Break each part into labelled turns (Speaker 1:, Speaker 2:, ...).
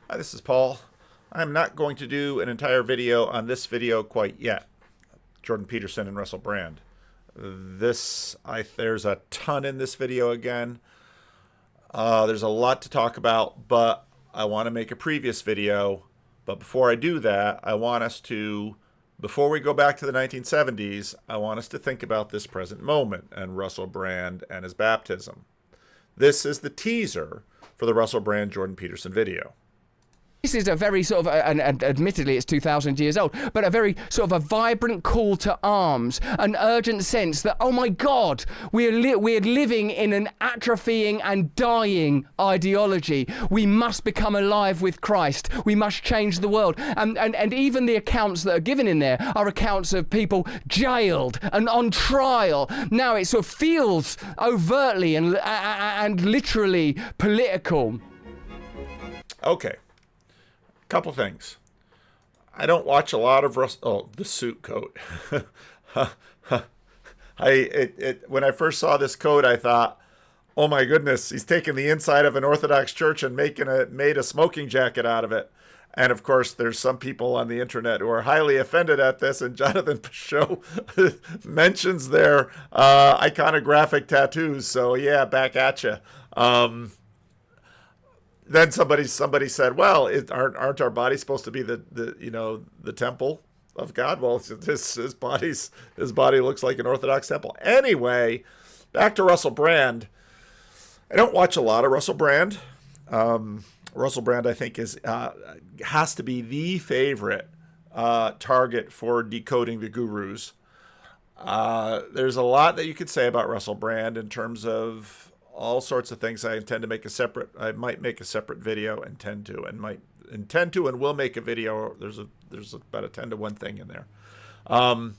Speaker 1: Hi, this is Paul. I'm not going to do an entire video on this video quite yet. Jordan Peterson and Russell Brand. There's a ton in this video again. There's a lot to talk about, but I want to make a previous video. But before I do that, before we go back to the 1970s, I want us to think about this present moment and Russell Brand and his baptism. This is the teaser for the Russell Brand Jordan Peterson video.
Speaker 2: This is a very sort of, and admittedly it's 2,000 years old, but a very sort of a vibrant call to arms, an urgent sense that, oh my God, we're living in an atrophying and dying ideology. We must become alive with Christ. We must change the world. And even the accounts that are given in there are accounts of people jailed and on trial. Now it sort of feels overtly and literally political.
Speaker 1: Okay. Couple things. I don't watch a lot of the suit coat. When I first saw this coat, I thought, oh my goodness, he's taken the inside of an Orthodox church and made a smoking jacket out of it. And of course, there's some people on the internet who are highly offended at this. And Jonathan Pashot mentions their iconographic tattoos. So yeah, back at you. Then somebody said, "Well, aren't our bodies supposed to be the temple of God?" Well, his body looks like an Orthodox temple. Anyway, back to Russell Brand. I don't watch a lot of Russell Brand. Russell Brand, I think, has to be the favorite target for decoding the gurus. There's a lot that you could say about Russell Brand in terms of all sorts of things. I might make a separate video, and will make a video. There's about a 10-to-1 thing in there. A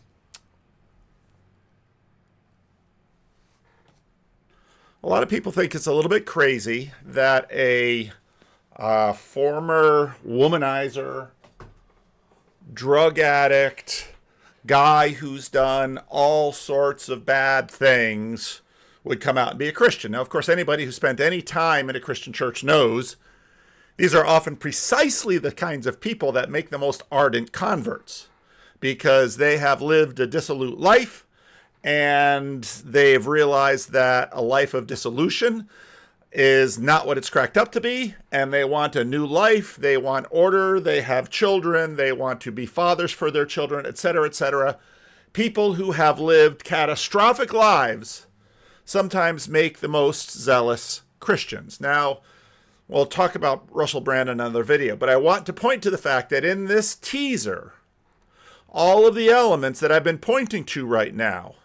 Speaker 1: lot of people think it's a little bit crazy that a former womanizer, drug addict, guy who's done all sorts of bad things would come out and be a Christian. Now, of course, anybody who spent any time in a Christian church knows these are often precisely the kinds of people that make the most ardent converts, because they have lived a dissolute life and they've realized that a life of dissolution is not what it's cracked up to be, and they want a new life. They want order. They have children. They want to be fathers for their children, etc., etc. People who have lived catastrophic lives sometimes make the most zealous Christians. Now, we'll talk about Russell Brand in another video, but I want to point to the fact that in this teaser, all of the elements that I've been pointing to right now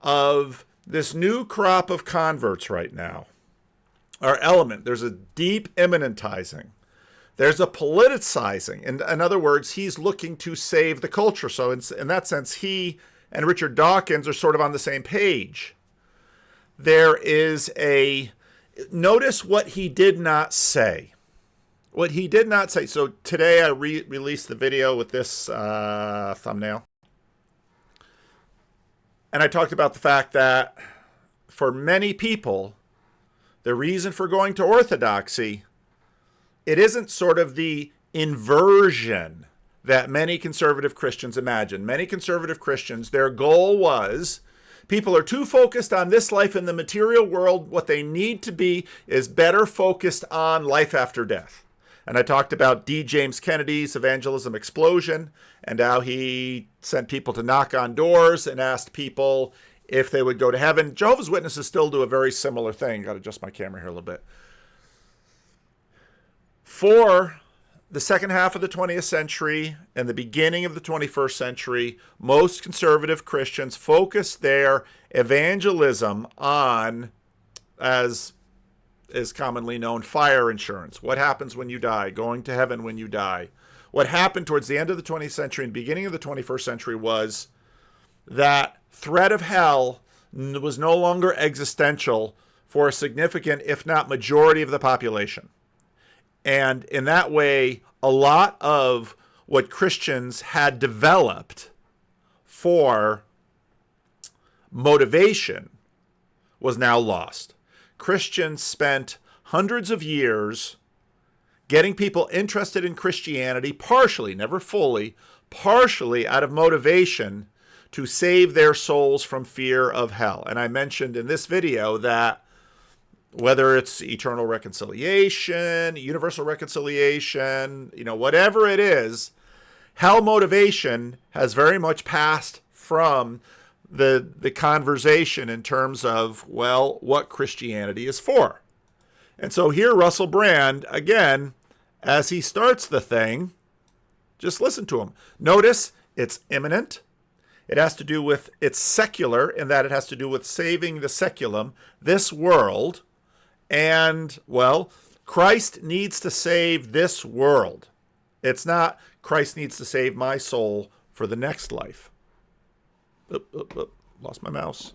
Speaker 1: of this new crop of converts right now are element. There's a deep immanentizing. There's a politicizing. In other words, he's looking to save the culture. So in that sense, he and Richard Dawkins are sort of on the same page. Notice what he did not say. What he did not say. So today I released the video with this thumbnail. And I talked about the fact that for many people, the reason for going to Orthodoxy, it isn't sort of the inversion that many conservative Christians imagine. Many conservative Christians, their goal was, people are too focused on this life in the material world. What they need to be is better focused on life after death. And I talked about D. James Kennedy's evangelism explosion and how he sent people to knock on doors and asked people if they would go to heaven. Jehovah's Witnesses still do a very similar thing. Got to adjust my camera here a little bit. For the second half of the 20th century and the beginning of the 21st century, most conservative Christians focused their evangelism on, as is commonly known, fire insurance. What happens when you die? Going to heaven when you die. What happened towards the end of the 20th century and beginning of the 21st century was that threat of hell was no longer existential for a significant, if not majority, of the population. And in that way, a lot of what Christians had developed for motivation was now lost. Christians spent hundreds of years getting people interested in Christianity partially, never fully, partially out of motivation to save their souls from fear of hell. And I mentioned in this video that whether it's eternal reconciliation, universal reconciliation, whatever it is, hell motivation has very much passed from the conversation in terms of, well, what Christianity is for. And so here Russell Brand, again, as he starts the thing, just listen to him. Notice it's imminent. It has to do with, it's secular in that it has to do with saving the seculum, this world. And, well, Christ needs to save this world. It's not Christ needs to save my soul for the next life. Lost my mouse.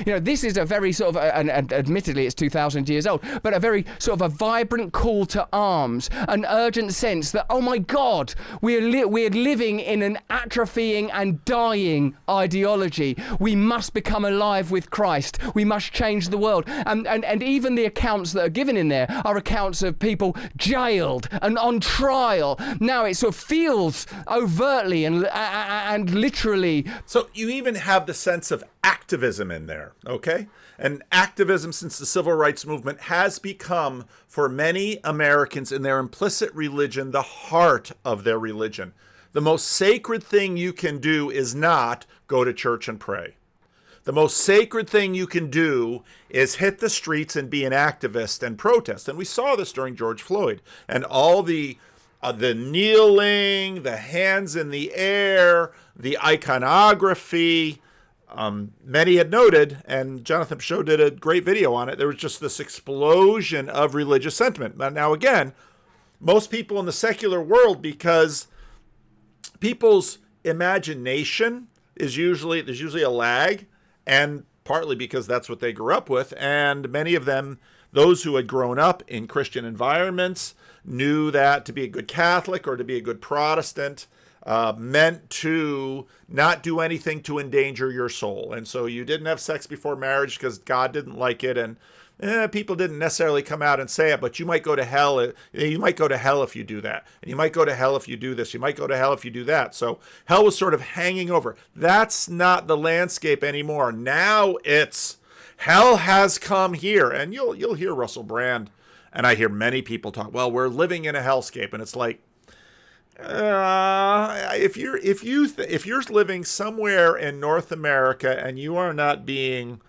Speaker 2: This is a very sort of, and admittedly it's 2,000 years old, but a very sort of a vibrant call to arms, an urgent sense that, oh my God, we're living in an atrophying and dying ideology. We must become alive with Christ. We must change the world. And even the accounts that are given in there are accounts of people jailed and on trial. Now it sort of feels overtly and literally.
Speaker 1: So you even have the sense of activism in there, okay? And activism since the civil rights movement has become, for many Americans in their implicit religion, the heart of their religion. The most sacred thing you can do is not go to church and pray. The most sacred thing you can do is hit the streets and be an activist and protest. And we saw this during George Floyd and all the kneeling, the hands in the air, the iconography. Many had noted, and Jonathan Peugeot did a great video on it, there was just this explosion of religious sentiment. Now, again, most people in the secular world, because people's imagination there's usually a lag, and partly because that's what they grew up with, and many of them, those who had grown up in Christian environments, knew that to be a good Catholic or to be a good Protestant meant to not do anything to endanger your soul. And so you didn't have sex before marriage because God didn't like it, and people didn't necessarily come out and say it, but you might go to hell. You might go to hell if you do that. And you might go to hell if you do this. You might go to hell if you do that. So hell was sort of hanging over. That's not the landscape anymore. Now it's hell has come here. And you'll hear Russell Brand, and I hear many people talk, well, we're living in a hellscape. And it's like, if you're living somewhere in North America and you are not being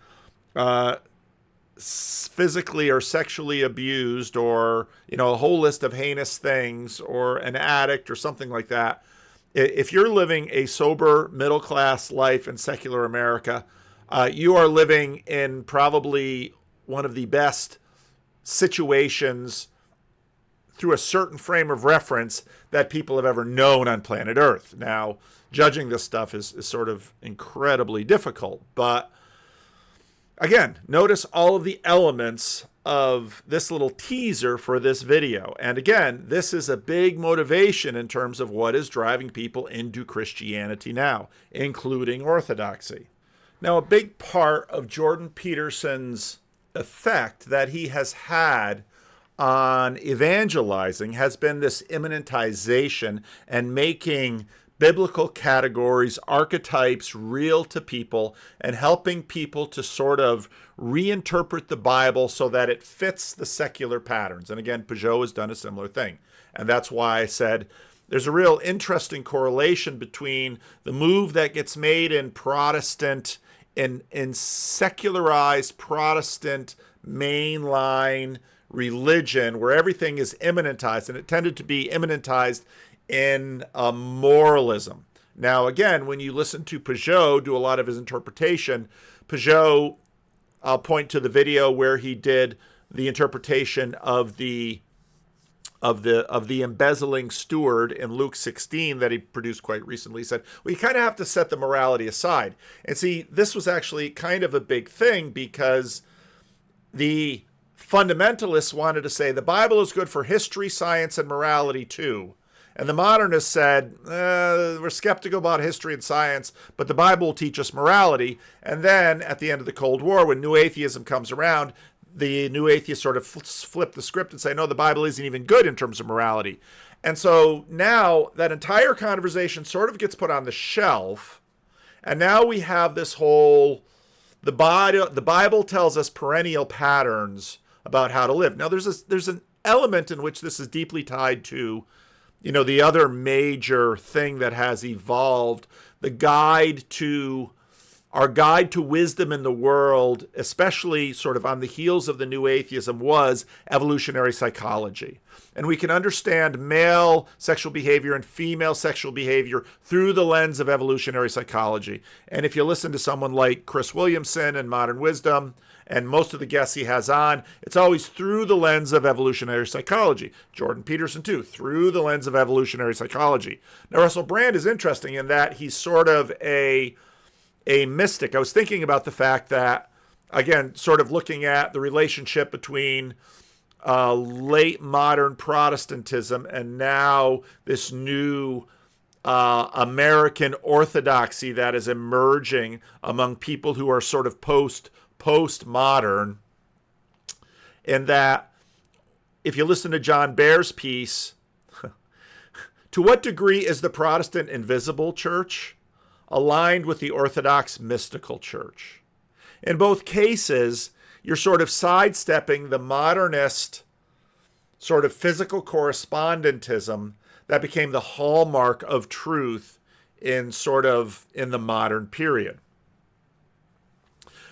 Speaker 1: physically or sexually abused, or a whole list of heinous things, or an addict or something like that, if you're living a sober middle class life in secular America, you are living in probably one of the best situations through a certain frame of reference that people have ever known on planet Earth. Now, judging this stuff is sort of incredibly difficult, but again, notice all of the elements of this little teaser for this video. And again, this is a big motivation in terms of what is driving people into Christianity now, including Orthodoxy. Now, a big part of Jordan Peterson's effect that he has had on evangelizing has been this immanentization and making biblical categories, archetypes real to people, and helping people to sort of reinterpret the Bible so that it fits the secular patterns. And again, Peugeot has done a similar thing. And that's why I said there's a real interesting correlation between the move that gets made in Protestant, in secularized Protestant mainline religion, where everything is immanentized, and it tended to be immanentized in moralism. Now, again, when you listen to Peugeot do a lot of his interpretation, Peugeot, I'll point to the video where he did the interpretation of the embezzling steward in Luke 16 that he produced quite recently. He said, well, you kind of have to set the morality aside. And see, this was actually kind of a big thing, because the fundamentalists wanted to say the Bible is good for history, science, and morality too. And the modernists said, we're skeptical about history and science, but the Bible will teach us morality. And then at the end of the Cold War, when new atheism comes around, the new atheists sort of flip the script and say, no, the Bible isn't even good in terms of morality. And so now that entire conversation sort of gets put on the shelf. And now we have this whole, the Bible tells us perennial patterns about how to live. Now there's an element in which this is deeply tied to, the other major thing that has evolved, our guide to wisdom in the world, especially sort of on the heels of the new atheism, was evolutionary psychology. And we can understand male sexual behavior and female sexual behavior through the lens of evolutionary psychology. And if you listen to someone like Chris Williamson and Modern Wisdom, and most of the guests he has on, it's always through the lens of evolutionary psychology. Jordan Peterson, too, through the lens of evolutionary psychology. Now, Russell Brand is interesting in that he's sort of a mystic. I was thinking about the fact that, again, sort of looking at the relationship between late modern Protestantism and now this new American orthodoxy that is emerging among people who are sort of postmodern, in that if you listen to John Baer's piece, to what degree is the Protestant invisible church aligned with the Orthodox mystical church? In both cases, you're sort of sidestepping the modernist sort of physical correspondentism that became the hallmark of truth in the modern period.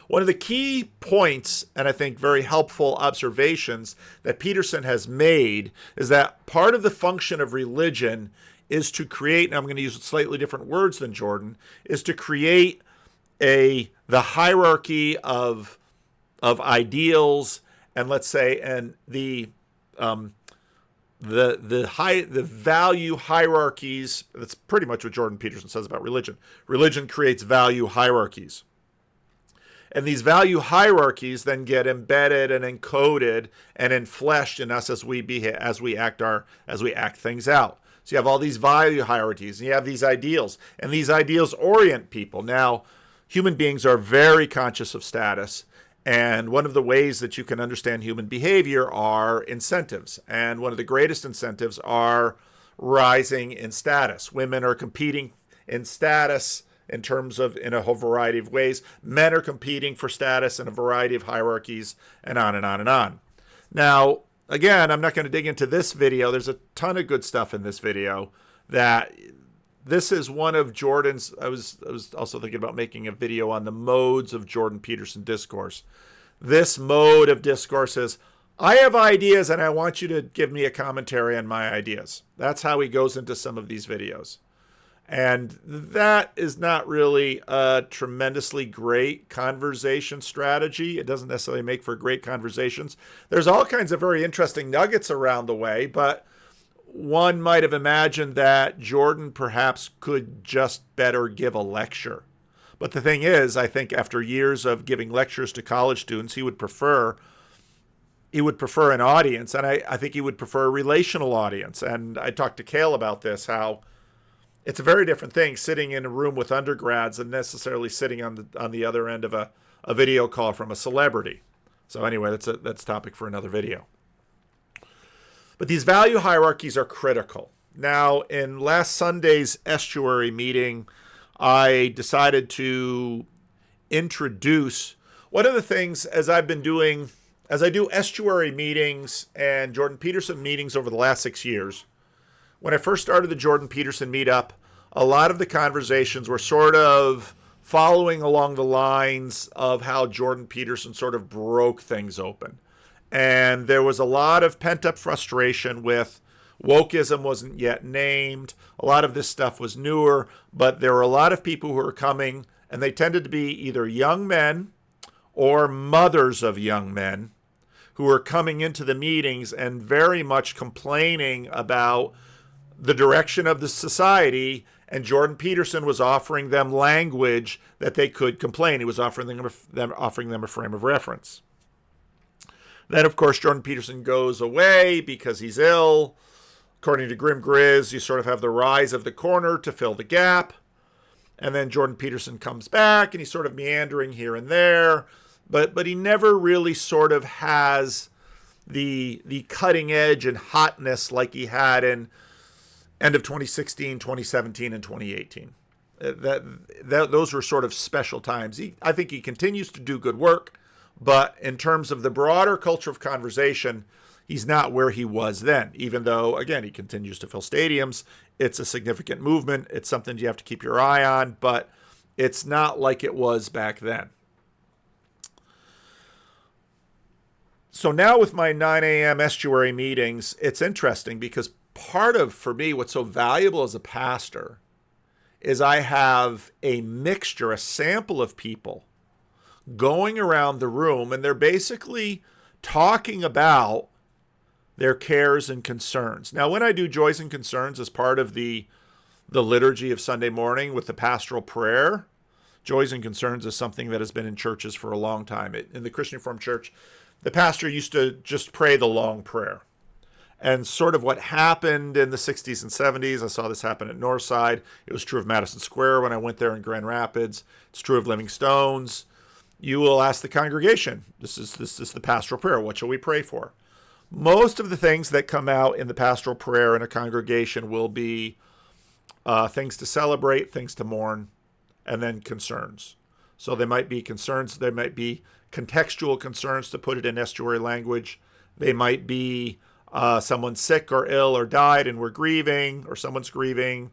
Speaker 1: One of the key points, and I think very helpful observations that Peterson has made, is that part of the function of religion is to create, and I'm going to use slightly different words than Jordan, is to create the hierarchy of ideals, and let's say, and the value hierarchies. That's pretty much what Jordan Peterson says about religion. Religion creates value hierarchies. And these value hierarchies then get embedded and encoded and enfleshed in us as we act things out. So you have all these value hierarchies, and you have these ideals, and these ideals orient people. Now, human beings are very conscious of status, and one of the ways that you can understand human behavior are incentives. And one of the greatest incentives are rising in status. Women are competing in status in a whole variety of ways. Men are competing for status in a variety of hierarchies, and on and on and on. Now, again, I'm not going to dig into this video. There's a ton of good stuff in this video. This is one of Jordan's. I was also thinking about making a video on the modes of Jordan Peterson discourse. This mode of discourse is, I have ideas and I want you to give me a commentary on my ideas. That's how he goes into some of these videos. And that is not really a tremendously great conversation strategy. It doesn't necessarily make for great conversations. There's all kinds of very interesting nuggets around the way, but one might have imagined that Jordan perhaps could just better give a lecture. But the thing is, I think after years of giving lectures to college students, he would prefer an audience, and I think he would prefer a relational audience. And I talked to Cale about this, how it's a very different thing sitting in a room with undergrads than necessarily sitting on the other end of a video call from a celebrity. So anyway, that's a topic for another video. But these value hierarchies are critical. Now, in last Sunday's estuary meeting, I decided to introduce one of the things as I do estuary meetings and Jordan Peterson meetings over the last 6 years. When I first started the Jordan Peterson meetup, a lot of the conversations were sort of following along the lines of how Jordan Peterson sort of broke things open. And there was a lot of pent-up frustration with wokeism wasn't yet named. A lot of this stuff was newer, but there were a lot of people who were coming, and they tended to be either young men or mothers of young men who were coming into the meetings and very much complaining about the direction of the society, and Jordan Peterson was offering them language that they could complain. He was offering them a frame of reference. Then, of course, Jordan Peterson goes away because he's ill. According to Grim Grizz, you sort of have the rise of the corner to fill the gap. And then Jordan Peterson comes back, and he's sort of meandering here and there. but he never really sort of has the cutting edge and hotness like he had in end of 2016, 2017, and 2018. Those were sort of special times. I think he continues to do good work, but in terms of the broader culture of conversation, he's not where he was then, even though, again, he continues to fill stadiums. It's a significant movement. It's something you have to keep your eye on, but it's not like it was back then. So now with my 9 a.m. estuary meetings, it's interesting because part of, for me, what's so valuable as a pastor is I have a mixture, a sample of people going around the room, and they're basically talking about their cares and concerns. Now, when I do joys and concerns as part of the liturgy of Sunday morning with the pastoral prayer, joys and concerns is something that has been in churches for a long time. In the Christian Reformed Church, the pastor used to just pray the long prayer. And sort of what happened in the 60s and 70s, I saw this happen at Northside. It was true of Madison Square when I went there in Grand Rapids. It's true of Living Stones. You will ask the congregation, this is the pastoral prayer. What shall we pray for? Most of the things that come out in the pastoral prayer in a congregation will be things to celebrate, things to mourn, and then concerns. So they might be concerns. They might be contextual concerns, to put it in estuary language. They might be someone's sick or ill or died and we're grieving, or someone's grieving.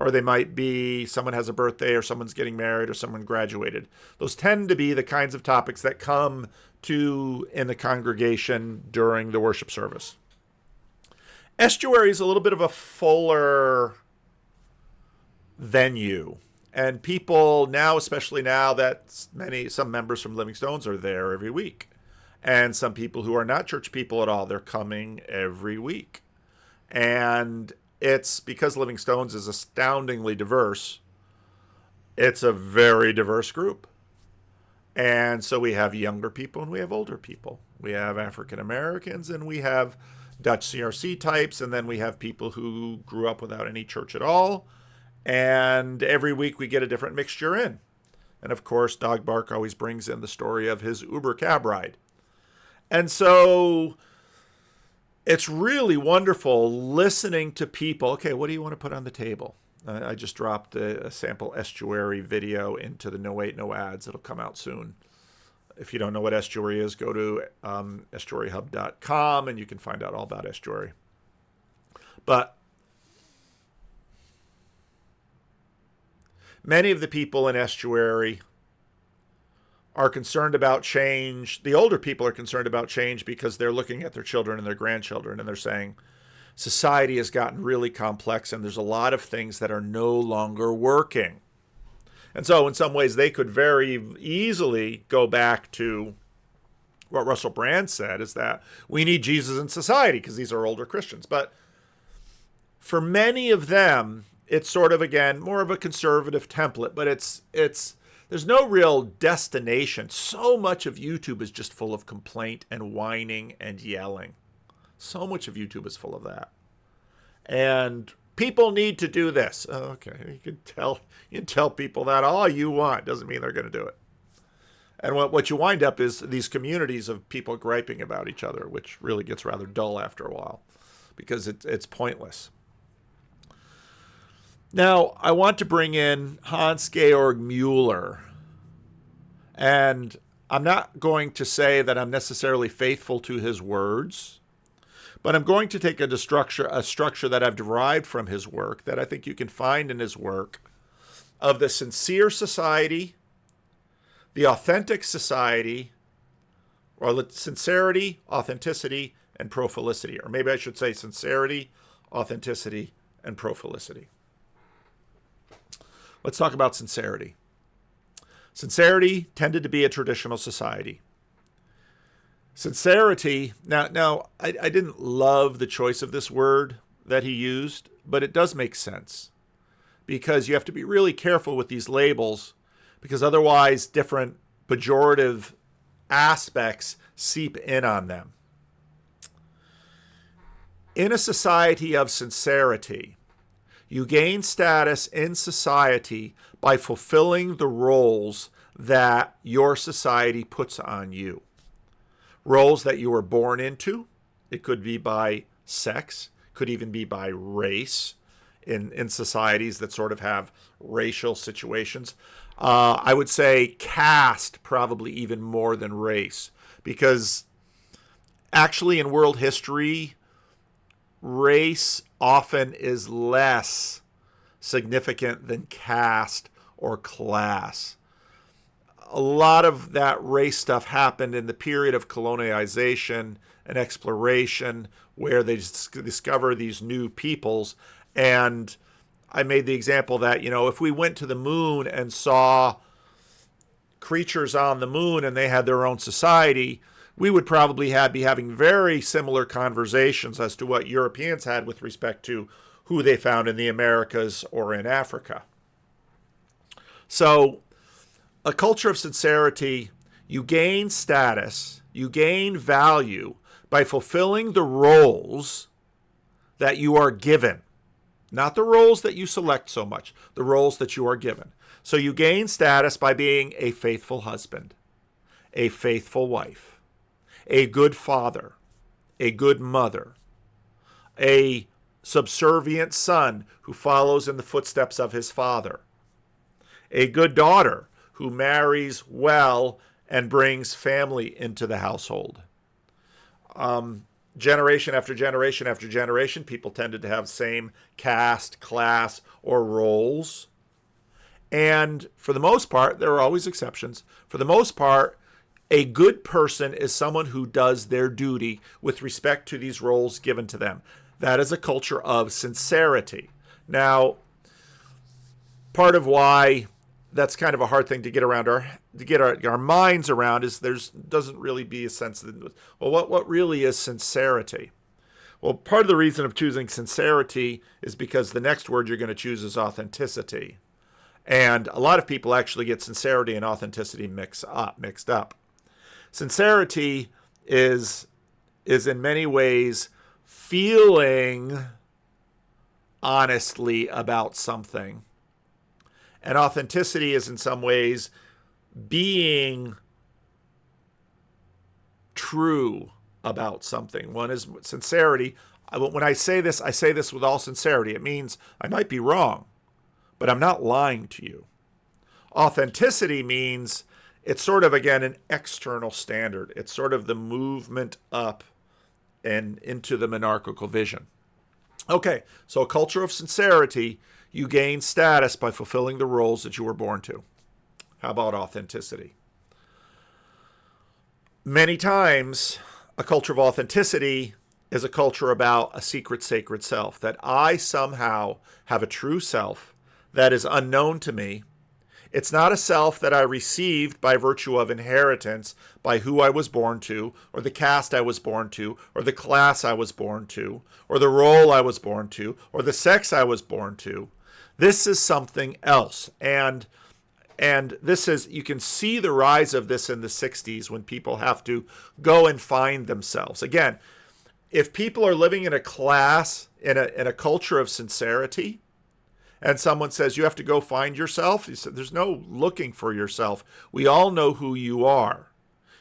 Speaker 1: Or they might be someone has a birthday, or someone's getting married, or someone graduated. Those tend to be the kinds of topics that come to in the congregation during the worship service. Estuary is a little bit of a fuller venue. And people now, especially now that some members from Living Stones are there every week. And some people who are not church people at all, they're coming every week. And it's because Living Stones is astoundingly diverse. It's a very diverse group. And so we have younger people and we have older people. We have African Americans and we have Dutch CRC types. And then we have people who grew up without any church at all. And every week we get a different mixture in. And of course, Dog Bark always brings in the story of his Uber cab ride. And so it's really wonderful listening to people. Okay, what do you want to put on the table? I just dropped a sample estuary video into the No 8 No Ads. It'll come out soon. If you don't know what estuary is, go to estuaryhub.com and you can find out all about estuary. But many of the people in estuary are concerned about change. The older people are concerned about change because they're looking at their children and their grandchildren and they're saying, society has gotten really complex and there's a lot of things that are no longer working. And so in some ways they could very easily go back to what Russell Brand said, is that we need Jesus in society, because these are older Christians. But for many of them, it's sort of, again, more of a conservative template, but it's there's no real destination. So much of YouTube is just full of complaint and whining and yelling. So much of YouTube is full of that. And people need to do this. Oh, okay, you can tell people that all you want. Doesn't mean they're going to do it. And what you wind up is these communities of people griping about each other, which really gets rather dull after a while because it's pointless. Now, I want to bring in Hans-Georg Mueller. And I'm not going to say that I'm necessarily faithful to his words, but I'm going to take a structure that I've derived from his work, that I think you can find in his work, of the sincere society, the authentic society, or sincerity, authenticity, and prophilicity. Or maybe I should say sincerity, authenticity, and prophilicity. Let's talk about sincerity. Sincerity tended to be a traditional society. Sincerity, now I didn't love the choice of this word that he used, but it does make sense. Because you have to be really careful with these labels, because otherwise different pejorative aspects seep in on them. In a society of sincerity, you gain status in society by fulfilling the roles that your society puts on you. Roles that you were born into. It could be by sex, could even be by race in societies that sort of have racial situations. I would say caste probably even more than race, because actually in world history, race often is less significant than caste or class. A lot of that race stuff happened in the period of colonialization and exploration, where they discover these new peoples. And I made the example that, if we went to the moon and saw creatures on the moon and they had their own society, we would probably be having very similar conversations as to what Europeans had with respect to who they found in the Americas or in Africa. So a culture of sincerity, you gain status, you gain value by fulfilling the roles that you are given. Not the roles that you select so much, the roles that you are given. So you gain status by being a faithful husband, a faithful wife, a good father, a good mother, a subservient son who follows in the footsteps of his father, a good daughter who marries well and brings family into the household. Generation after generation after generation, people tended to have same caste, class, or roles. And for the most part, there are always exceptions. For the most part, a good person is someone who does their duty with respect to these roles given to them. That is a culture of sincerity. Now, part of why that's kind of a hard thing to get around our minds around is doesn't really be a sense that, well, what really is sincerity? Well, part of the reason of choosing sincerity is because the next word you're going to choose is authenticity. And a lot of people actually get sincerity and authenticity mixed up. Sincerity is in many ways feeling honestly about something. And authenticity is in some ways being true about something. One is sincerity. When I say this with all sincerity. It means I might be wrong, but I'm not lying to you. Authenticity means it's sort of, again, an external standard. It's sort of the movement up and into the monarchical vision. Okay, so a culture of sincerity, you gain status by fulfilling the roles that you were born to. How about authenticity? Many times, a culture of authenticity is a culture about a secret, sacred self, that I somehow have a true self that is unknown to me. It's not a self that I received by virtue of inheritance, by who I was born to, or the caste I was born to, or the class I was born to, or the role I was born to, or the sex I was born to. This is something else. And this is, you can see the rise of this in the 60s when people have to go and find themselves. Again, if people are living in a class, in a culture of sincerity, and someone says you have to go find yourself, you said, there's no looking for yourself. We all know who you are.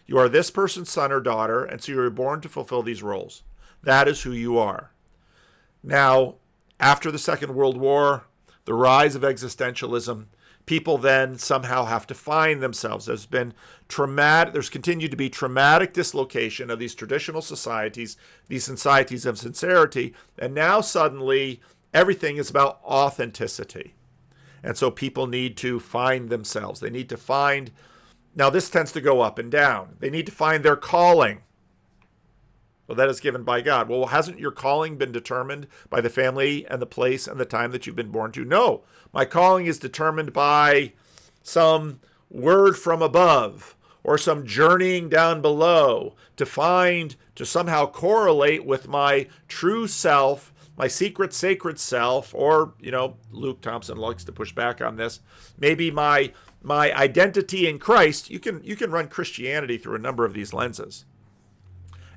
Speaker 1: You are this person's son or daughter, and so you were born to fulfill these roles. That is who you are. Now, after the Second World War, the rise of existentialism, people then somehow have to find themselves. There's continued to be traumatic dislocation of these traditional societies, these societies of sincerity, and now suddenly everything is about authenticity. And so people need to find themselves. They need to find, now this tends to go up and down. They need to find their calling. Well, that is given by God. Well, hasn't your calling been determined by the family and the place and the time that you've been born to? No, my calling is determined by some word from above or some journeying down below to somehow correlate with my true self, my secret, sacred self, or, Luke Thompson likes to push back on this, maybe my identity in Christ. You can run Christianity through a number of these lenses.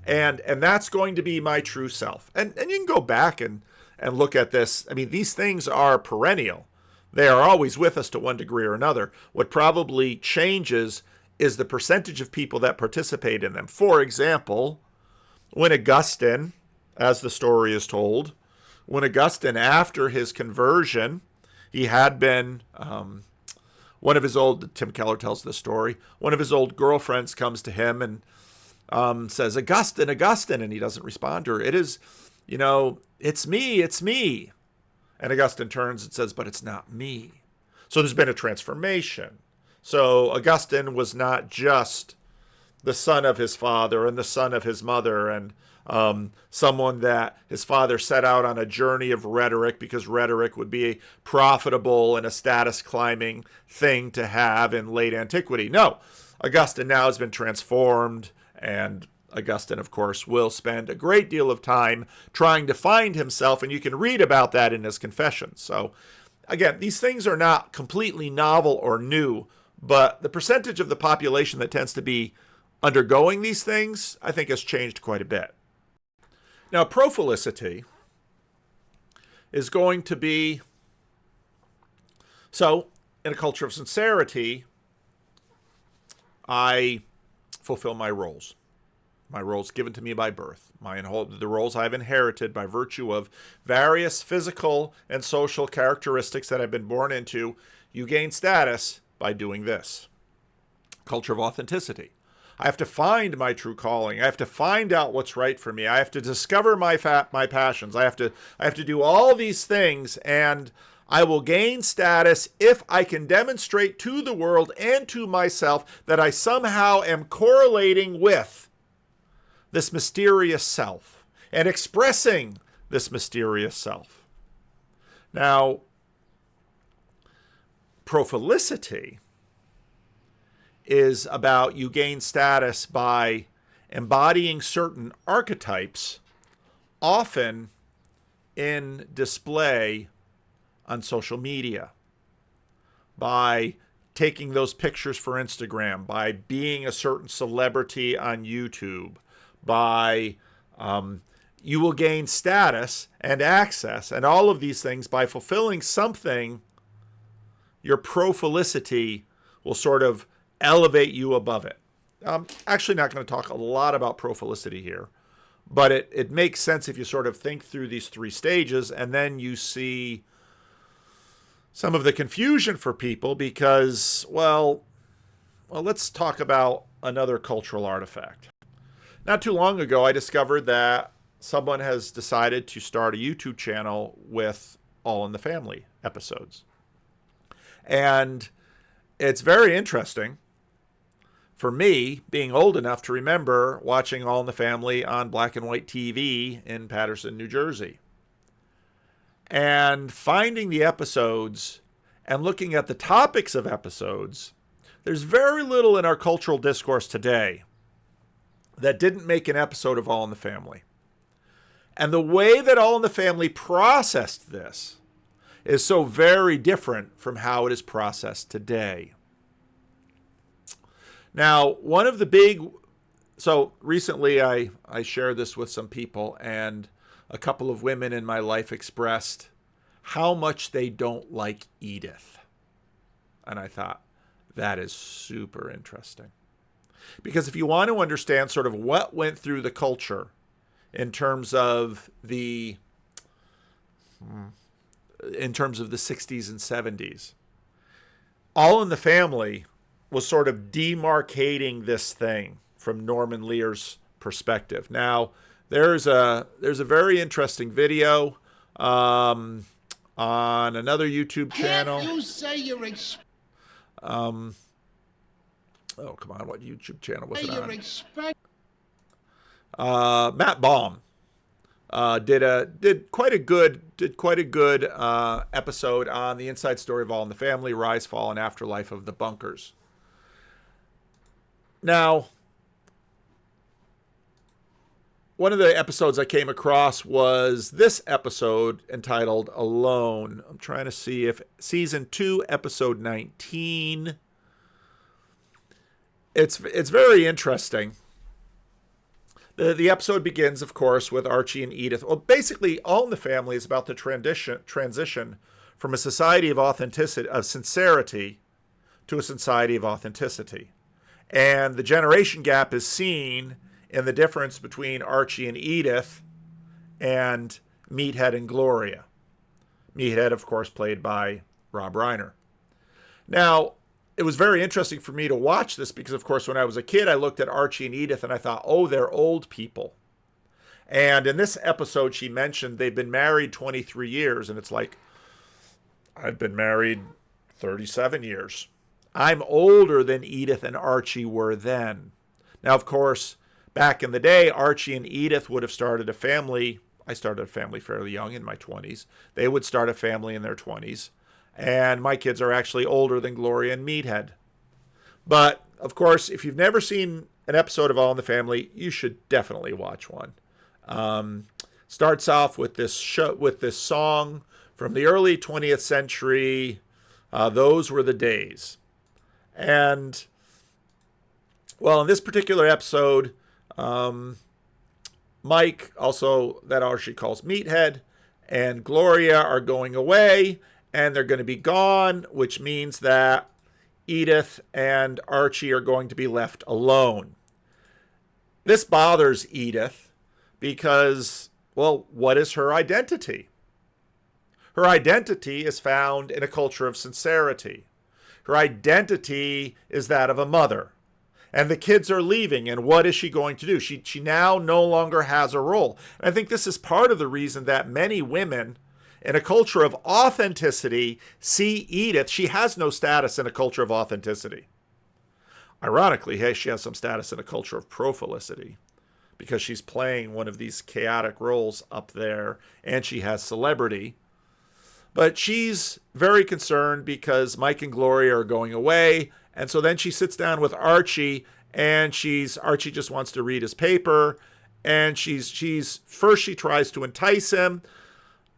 Speaker 1: And that's going to be my true self. And you can go back and look at this. I mean, these things are perennial. They are always with us to one degree or another. What probably changes is the percentage of people that participate in them. For example, when Augustine, as the story is told, when Augustine, after his conversion, he had been, one of his old, Tim Keller tells the story, one of his old girlfriends comes to him and says, Augustine, Augustine, and he doesn't respond to her. It is, it's me, it's me. And Augustine turns and says, but it's not me. So there's been a transformation. So Augustine was not just the son of his father and the son of his mother and someone that his father set out on a journey of rhetoric because rhetoric would be a profitable and a status climbing thing to have in late antiquity. No, Augustine now has been transformed, and Augustine, of course, will spend a great deal of time trying to find himself, and you can read about that in his Confessions. So again, these things are not completely novel or new, but the percentage of the population that tends to be undergoing these things, I think, has changed quite a bit. Now, prophilicity is going to be, so in a culture of sincerity, I fulfill my roles given to me by birth, the roles I've inherited by virtue of various physical and social characteristics that I've been born into. You gain status by doing this. Culture of authenticity. I have to find my true calling. I have to find out what's right for me. I have to discover my passions. I have to do all these things, and I will gain status if I can demonstrate to the world and to myself that I somehow am correlating with this mysterious self and expressing this mysterious self. Now, prophilicity is about you gain status by embodying certain archetypes, often in display on social media, by taking those pictures for Instagram, by being a certain celebrity on YouTube, by you will gain status and access and all of these things by fulfilling something. Your prophilicity will sort of elevate you above it. I'm actually not going to talk a lot about prophilicity here, but it makes sense if you sort of think through these three stages, and then you see some of the confusion for people because, well, let's talk about another cultural artifact. Not too long ago, I discovered that someone has decided to start a YouTube channel with All in the Family episodes. And it's very interesting for me, being old enough to remember watching All in the Family on black and white TV in Paterson, New Jersey. And finding the episodes and looking at the topics of episodes, there's very little in our cultural discourse today that didn't make an episode of All in the Family. And the way that All in the Family processed this is so very different from how it is processed today. Now, one of the big, so recently I shared this with some people, and a couple of women in my life expressed how much they don't like Edith. And I thought, that is super interesting. Because if you want to understand sort of what went through the culture in terms of the 60s and 70s, All in the Family was sort of demarcating this thing from Norman Lear's perspective. Now, there's a very interesting video on another YouTube channel.
Speaker 3: Can't you say you're
Speaker 1: oh, come on, what YouTube channel was it on? Matt Baum did quite a good episode on the inside story of All in the Family, rise, fall, and afterlife of the bunkers. Now, one of the episodes I came across was this episode entitled Alone. I'm trying to see if season 2, episode 19. It's very interesting. The episode begins, of course, with Archie and Edith. Well, basically, All in the Family is about the transition from a society of sincerity to a society of authenticity. And the generation gap is seen in the difference between Archie and Edith and Meathead and Gloria. Meathead, of course, played by Rob Reiner. Now, it was very interesting for me to watch this because, of course, when I was a kid, I looked at Archie and Edith and I thought, oh, they're old people. And in this episode, she mentioned they've been married 23 years. And it's like, I've been married 37 years. I'm older than Edith and Archie were then. Now, of course, back in the day, Archie and Edith would have started a family. I started a family fairly young in my 20s. They would start a family in their 20s. And my kids are actually older than Gloria and Meathead. But, of course, if you've never seen an episode of All in the Family, you should definitely watch one. Starts off with this song from the early 20th century. Those were the days. And, well, in this particular episode, Mike, also that Archie calls Meathead, and Gloria are going away, and they're going to be gone, which means that Edith and Archie are going to be left alone. This bothers Edith because, well, what is her identity? Her identity is found in a culture of sincerity. Her identity is that of a mother. And the kids are leaving, and what is she going to do? She now no longer has a role. And I think this is part of the reason that many women in a culture of authenticity see Edith. She has no status in a culture of authenticity. Ironically, hey, she has some status in a culture of profilicity because she's playing one of these chaotic roles up there, and she has celebrity. But she's very concerned because Mike and Gloria are going away. And so then she sits down with Archie, and Archie just wants to read his paper. And first she tries to entice him.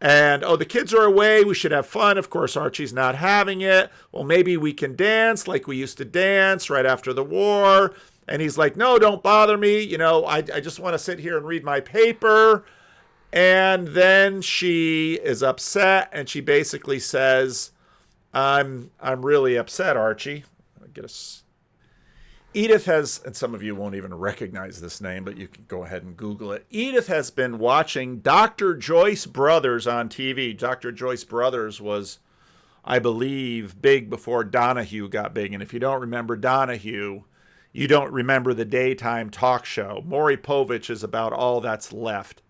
Speaker 1: And, oh, the kids are away. We should have fun. Of course, Archie's not having it. Well, maybe we can dance like we used to dance right after the war. And he's like, no, don't bother me. You know, I just want to sit here and read my paper. And then she is upset, and she basically says, I'm really upset, Archie. Edith has, and some of you won't even recognize this name, but you can go ahead and Google it. Edith has been watching Dr. Joyce Brothers on TV. Dr. Joyce Brothers was, I believe, big before Donahue got big. And if you don't remember Donahue, you don't remember the daytime talk show. Maury Povich is about all that's left.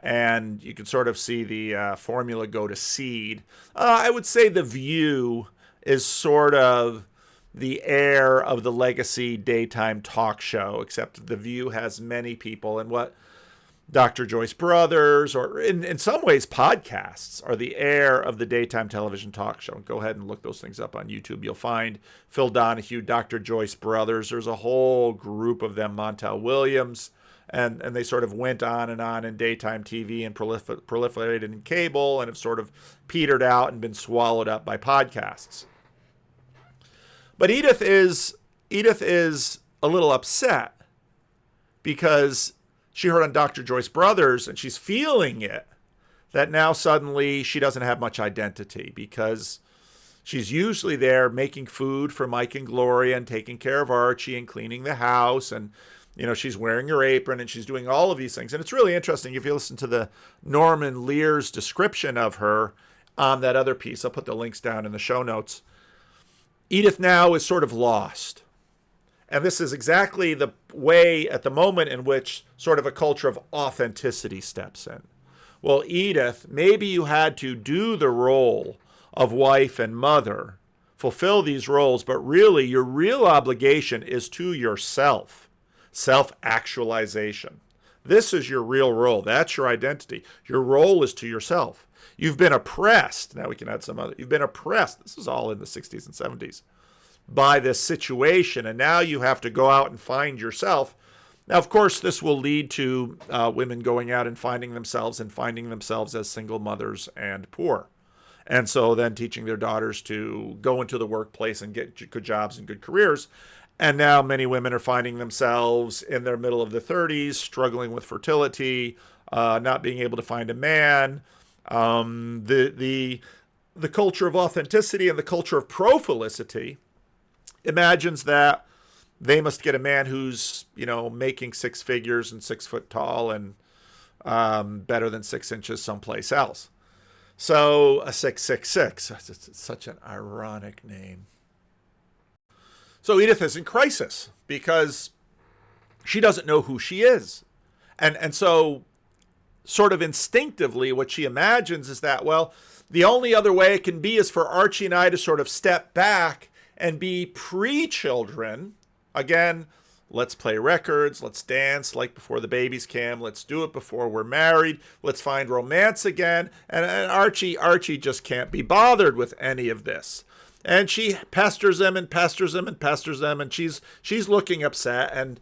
Speaker 1: And you can sort of see the formula go to seed. I would say The View is sort of the heir of the legacy daytime talk show, except The View has many people. And what Dr. Joyce Brothers, or in some ways podcasts, are the heir of the daytime television talk show. Go ahead and look those things up on YouTube. You'll find Phil Donahue, Dr. Joyce Brothers. There's a whole group of them, Montel Williams. And they sort of went on in daytime TV and proliferated in cable and have sort of petered out and been swallowed up by podcasts. But Edith is a little upset because she heard on Dr. Joyce Brothers, and she's feeling it, that now suddenly she doesn't have much identity because she's usually there making food for Mike and Gloria and taking care of Archie and cleaning the house, and you know, she's wearing her apron and she's doing all of these things. And it's really interesting if you listen to the Norman Lear's description of her on that other piece. I'll put the links down in the show notes. Edith now is sort of lost. And this is exactly the way at the moment in which sort of a culture of authenticity steps in. Well, Edith, maybe you had to do the role of wife and mother, fulfill these roles, but really your real obligation is to yourself. Self-actualization. This is your real role. That's your identity. Your role is to yourself. You've been oppressed. Now we can add some other. You've been oppressed. This is all in the 60s and 70s by this situation. And now you have to go out and find yourself. Now, of course, this will lead to women going out and finding themselves as single mothers and poor. And so then teaching their daughters to go into the workplace and get good jobs and good careers. And now many women are finding themselves in their middle of the 30s, struggling with fertility, not being able to find a man. The culture of authenticity and the culture of profilicity imagines that they must get a man who's, making six figures and 6 foot tall and better than 6 inches someplace else. So a 666. It's such an ironic name. So Edith is in crisis because she doesn't know who she is. And so sort of instinctively what she imagines is that, well, the only other way it can be is for Archie and I to sort of step back and be pre-children. Again, let's play records, let's dance like before the babies came, let's do it before we're married, let's find romance again. And Archie just can't be bothered with any of this. And she pesters him and pesters him and pesters him, and she's looking upset. And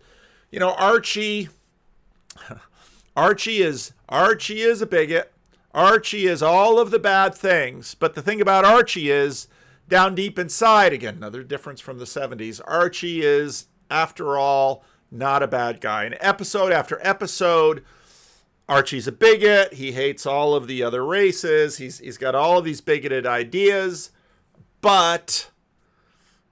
Speaker 1: Archie is a bigot. Archie is all of the bad things. But the thing about Archie is, down deep inside, again, another difference from the 70s, Archie is, after all, not a bad guy. And episode after episode, Archie's a bigot. He hates all of the other races. He's got all of these bigoted ideas. But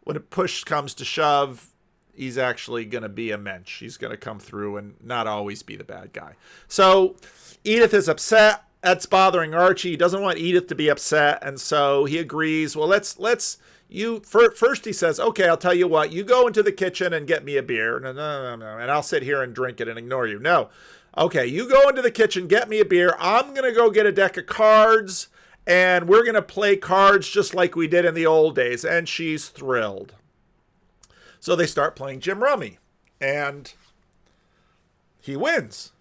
Speaker 1: when push comes to shove, he's actually going to be a mensch. He's going to come through and not always be the bad guy. So Edith is upset. That's bothering Archie. He doesn't want Edith to be upset. And so he agrees. Well, first he says, okay, I'll tell you what, you go into the kitchen and get me a beer. No. And I'll sit here and drink it and ignore you. No. Okay, you go into the kitchen, get me a beer. I'm going to go get a deck of cards and we're going to play cards just like we did in the old days. And she's thrilled. So they start playing Jim Rummy and he wins.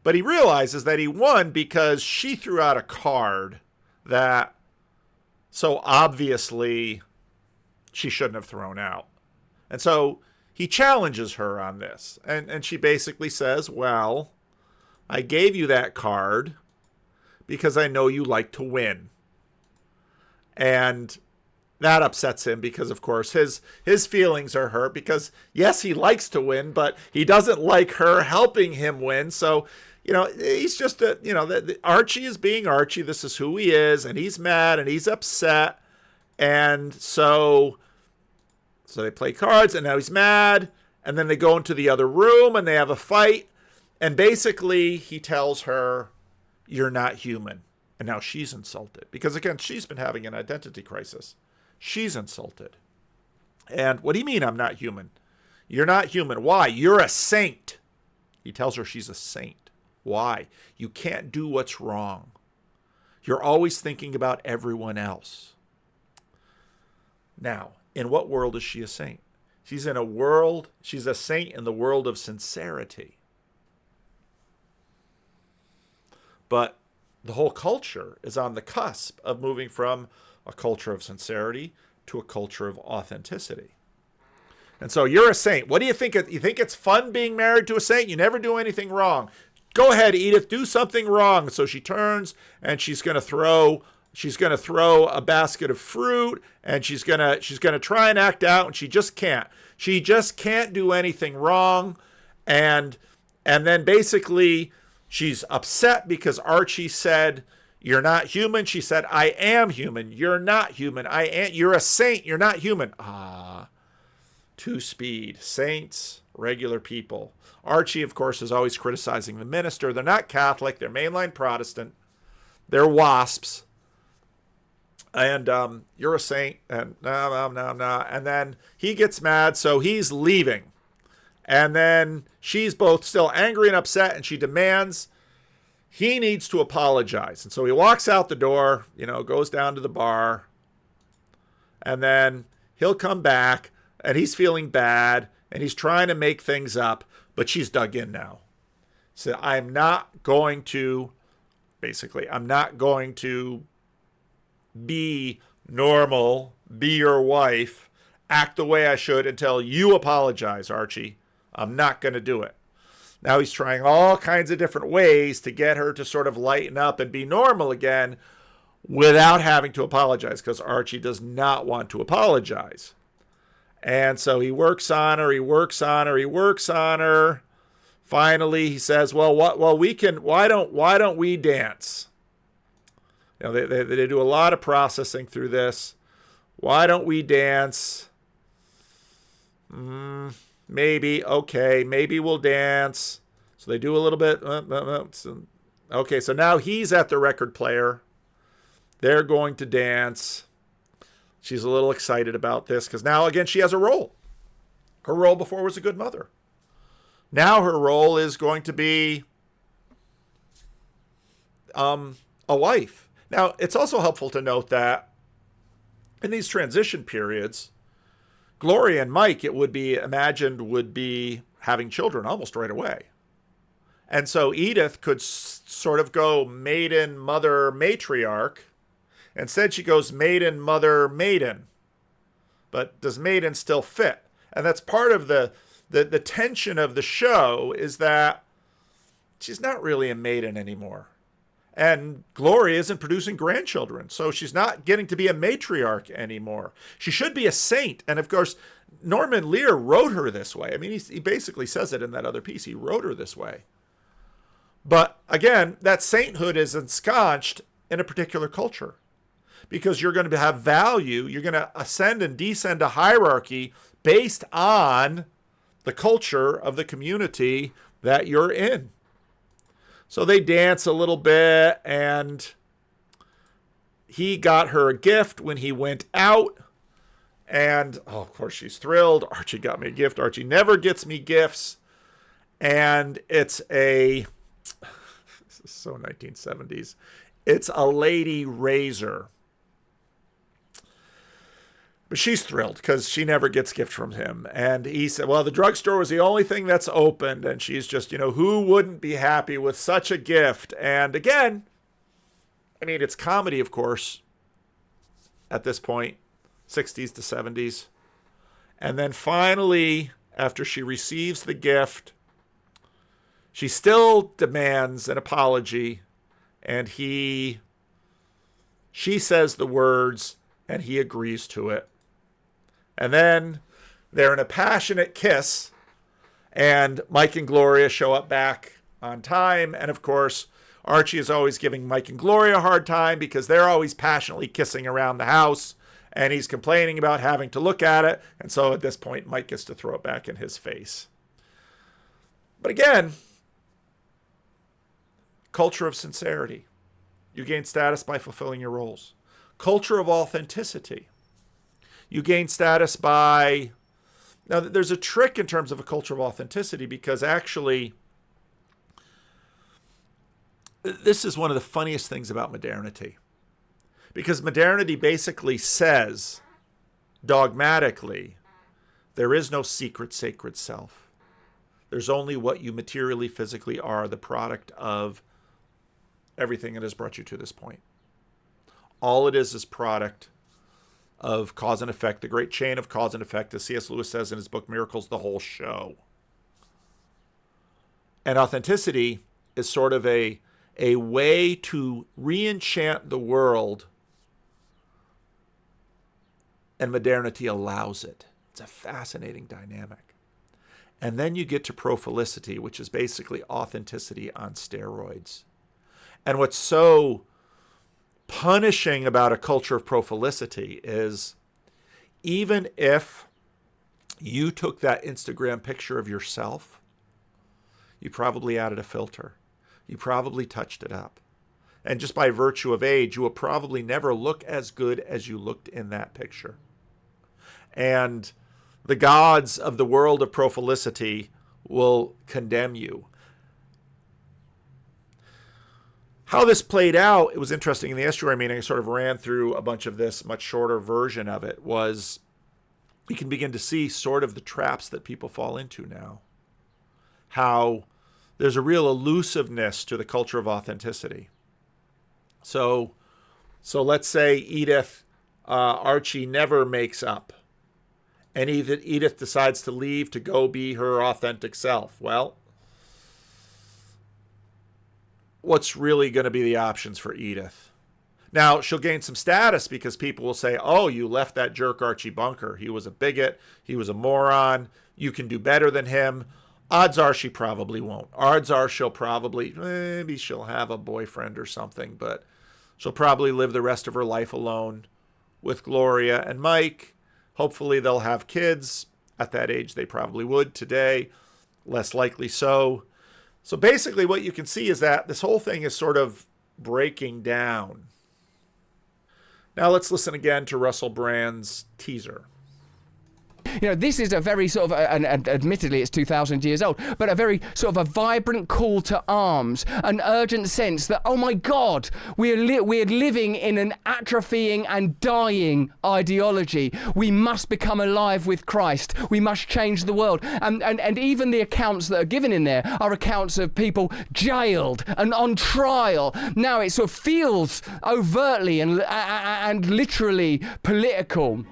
Speaker 1: But he realizes that he won because she threw out a card that so obviously she shouldn't have thrown out. And so he challenges her on this. And she basically says, well, I gave you that card because I know you like to win. And that upsets him because, of course, his feelings are hurt because, yes, he likes to win, but he doesn't like her helping him win. So, he's just Archie is being Archie. This is who he is. And he's mad and he's upset. And so they play cards and now he's mad. And then they go into the other room and they have a fight. And basically he tells her, you're not human. And now she's insulted because, again, she's been having an identity crisis. She's insulted. And what do you mean I'm not human? You're not human. Why? You're a saint. He tells her she's a saint. Why? You can't do what's wrong. You're always thinking about everyone else. Now, in what world is she a saint? She's a saint in the world of sincerity. But the whole culture is on the cusp of moving from a culture of sincerity to a culture of authenticity. And so you're a saint. What do you think? You think it's fun being married to a saint? You never do anything wrong. Go ahead, Edith, do something wrong. So she turns and she's going to throw a basket of fruit and she's going to try and act out and she just can't. She just can't do anything wrong. And then basically she's upset because Archie said, you're not human. She said, I am human. You're not human. You're a saint. You're not human. Two-speed. Saints, regular people. Archie, of course, is always criticizing the minister. They're not Catholic. They're mainline Protestant. They're WASPs. And you're a saint. And no. And then he gets mad, so he's leaving. And then she's both still angry and upset, and she demands he needs to apologize. And so he walks out the door, goes down to the bar, and then he'll come back, and he's feeling bad, and he's trying to make things up, but she's dug in now. So I'm not going to be normal, be your wife, act the way I should until you apologize, Archie. I'm not going to do it. Now he's trying all kinds of different ways to get her to sort of lighten up and be normal again without having to apologize because Archie does not want to apologize. And so he works on her. Finally, he says, why don't we dance? They do a lot of processing through this. Why don't we dance? Maybe, okay, maybe we'll dance. So they do a little bit. Okay, so now he's at the record player. They're going to dance. She's a little excited about this because now, again, she has a role. Her role before was a good mother. Now her role is going to be a wife. Now, it's also helpful to note that in these transition periods, Gloria and Mike, it would be imagined, would be having children almost right away. And so Edith could sort of go maiden, mother, matriarch. Instead, she goes maiden, mother, maiden. But does maiden still fit? And that's part of the tension of the show, is that she's not really a maiden anymore. And Gloria isn't producing grandchildren, so she's not getting to be a matriarch anymore. She should be a saint. And of course, Norman Lear wrote her this way. I mean, he basically says it in that other piece. He wrote her this way. But again, that sainthood is ensconced in a particular culture, because you're going to have value. You're going to ascend and descend a hierarchy based on the culture of the community that you're in. So they dance a little bit, and he got her a gift when he went out. And, oh, of course, she's thrilled. Archie got me a gift. Archie never gets me gifts. And it's a, this is so 1970s, it's a lady razor. But she's thrilled because she never gets gift from him. And he said, well, the drugstore was the only thing that's opened. And she's just, who wouldn't be happy with such a gift? And again, I mean, it's comedy, of course, at this point, 60s to 70s. And then finally, after she receives the gift, she still demands an apology. And she says the words, and he agrees to it. And then they're in a passionate kiss, and Mike and Gloria show up back on time. And of course, Archie is always giving Mike and Gloria a hard time because they're always passionately kissing around the house, and he's complaining about having to look at it. And so at this point, Mike gets to throw it back in his face. But again, culture of sincerity. You gain status by fulfilling your roles. Culture of authenticity. You gain status by... Now, there's a trick in terms of a culture of authenticity, because actually, this is one of the funniest things about modernity. Because modernity basically says, dogmatically, there is no secret, sacred self. There's only what you materially, physically are, the product of everything that has brought you to this point. All it is product of cause and effect, the great chain of cause and effect, as C.S. Lewis says in his book Miracles, the whole show. And authenticity is sort of a way to re-enchant the world, and modernity allows it. It's a fascinating dynamic. And then you get to prophilicity, which is basically authenticity on steroids. And what's so punishing about a culture of prophilicity is, even if you took that Instagram picture of yourself, you probably added a filter. You probably touched it up. And just by virtue of age, you will probably never look as good as you looked in that picture. And the gods of the world of prophilicity will condemn you. How this played out, it was interesting. In the estuary meeting, I sort of ran through a bunch of this, much shorter version of it, was you can begin to see sort of the traps that people fall into now. How there's a real elusiveness to the culture of authenticity. So let's say Edith, Archie never makes up. And Edith decides to leave to go be her authentic self. Well, what's really going to be the options for Edith? Now, she'll gain some status because people will say, oh, you left that jerk Archie Bunker. He was a bigot. He was a moron. You can do better than him. Odds are she probably won't. Odds are maybe she'll have a boyfriend or something, but she'll probably live the rest of her life alone with Gloria and Mike. Hopefully they'll have kids. At that age, they probably would. Today, less likely so. So basically what you can see is that this whole thing is sort of breaking down. Now let's listen again to Russell Brand's teaser.
Speaker 2: You know, this is a very sort of, and admittedly it's 2,000 years old, but a very sort of a vibrant call to arms, an urgent sense that, oh my God, we're living in an atrophying and dying ideology. We must become alive with Christ. We must change the world. And even the accounts that are given in there are accounts of people jailed and on trial. Now it sort of feels overtly and literally political.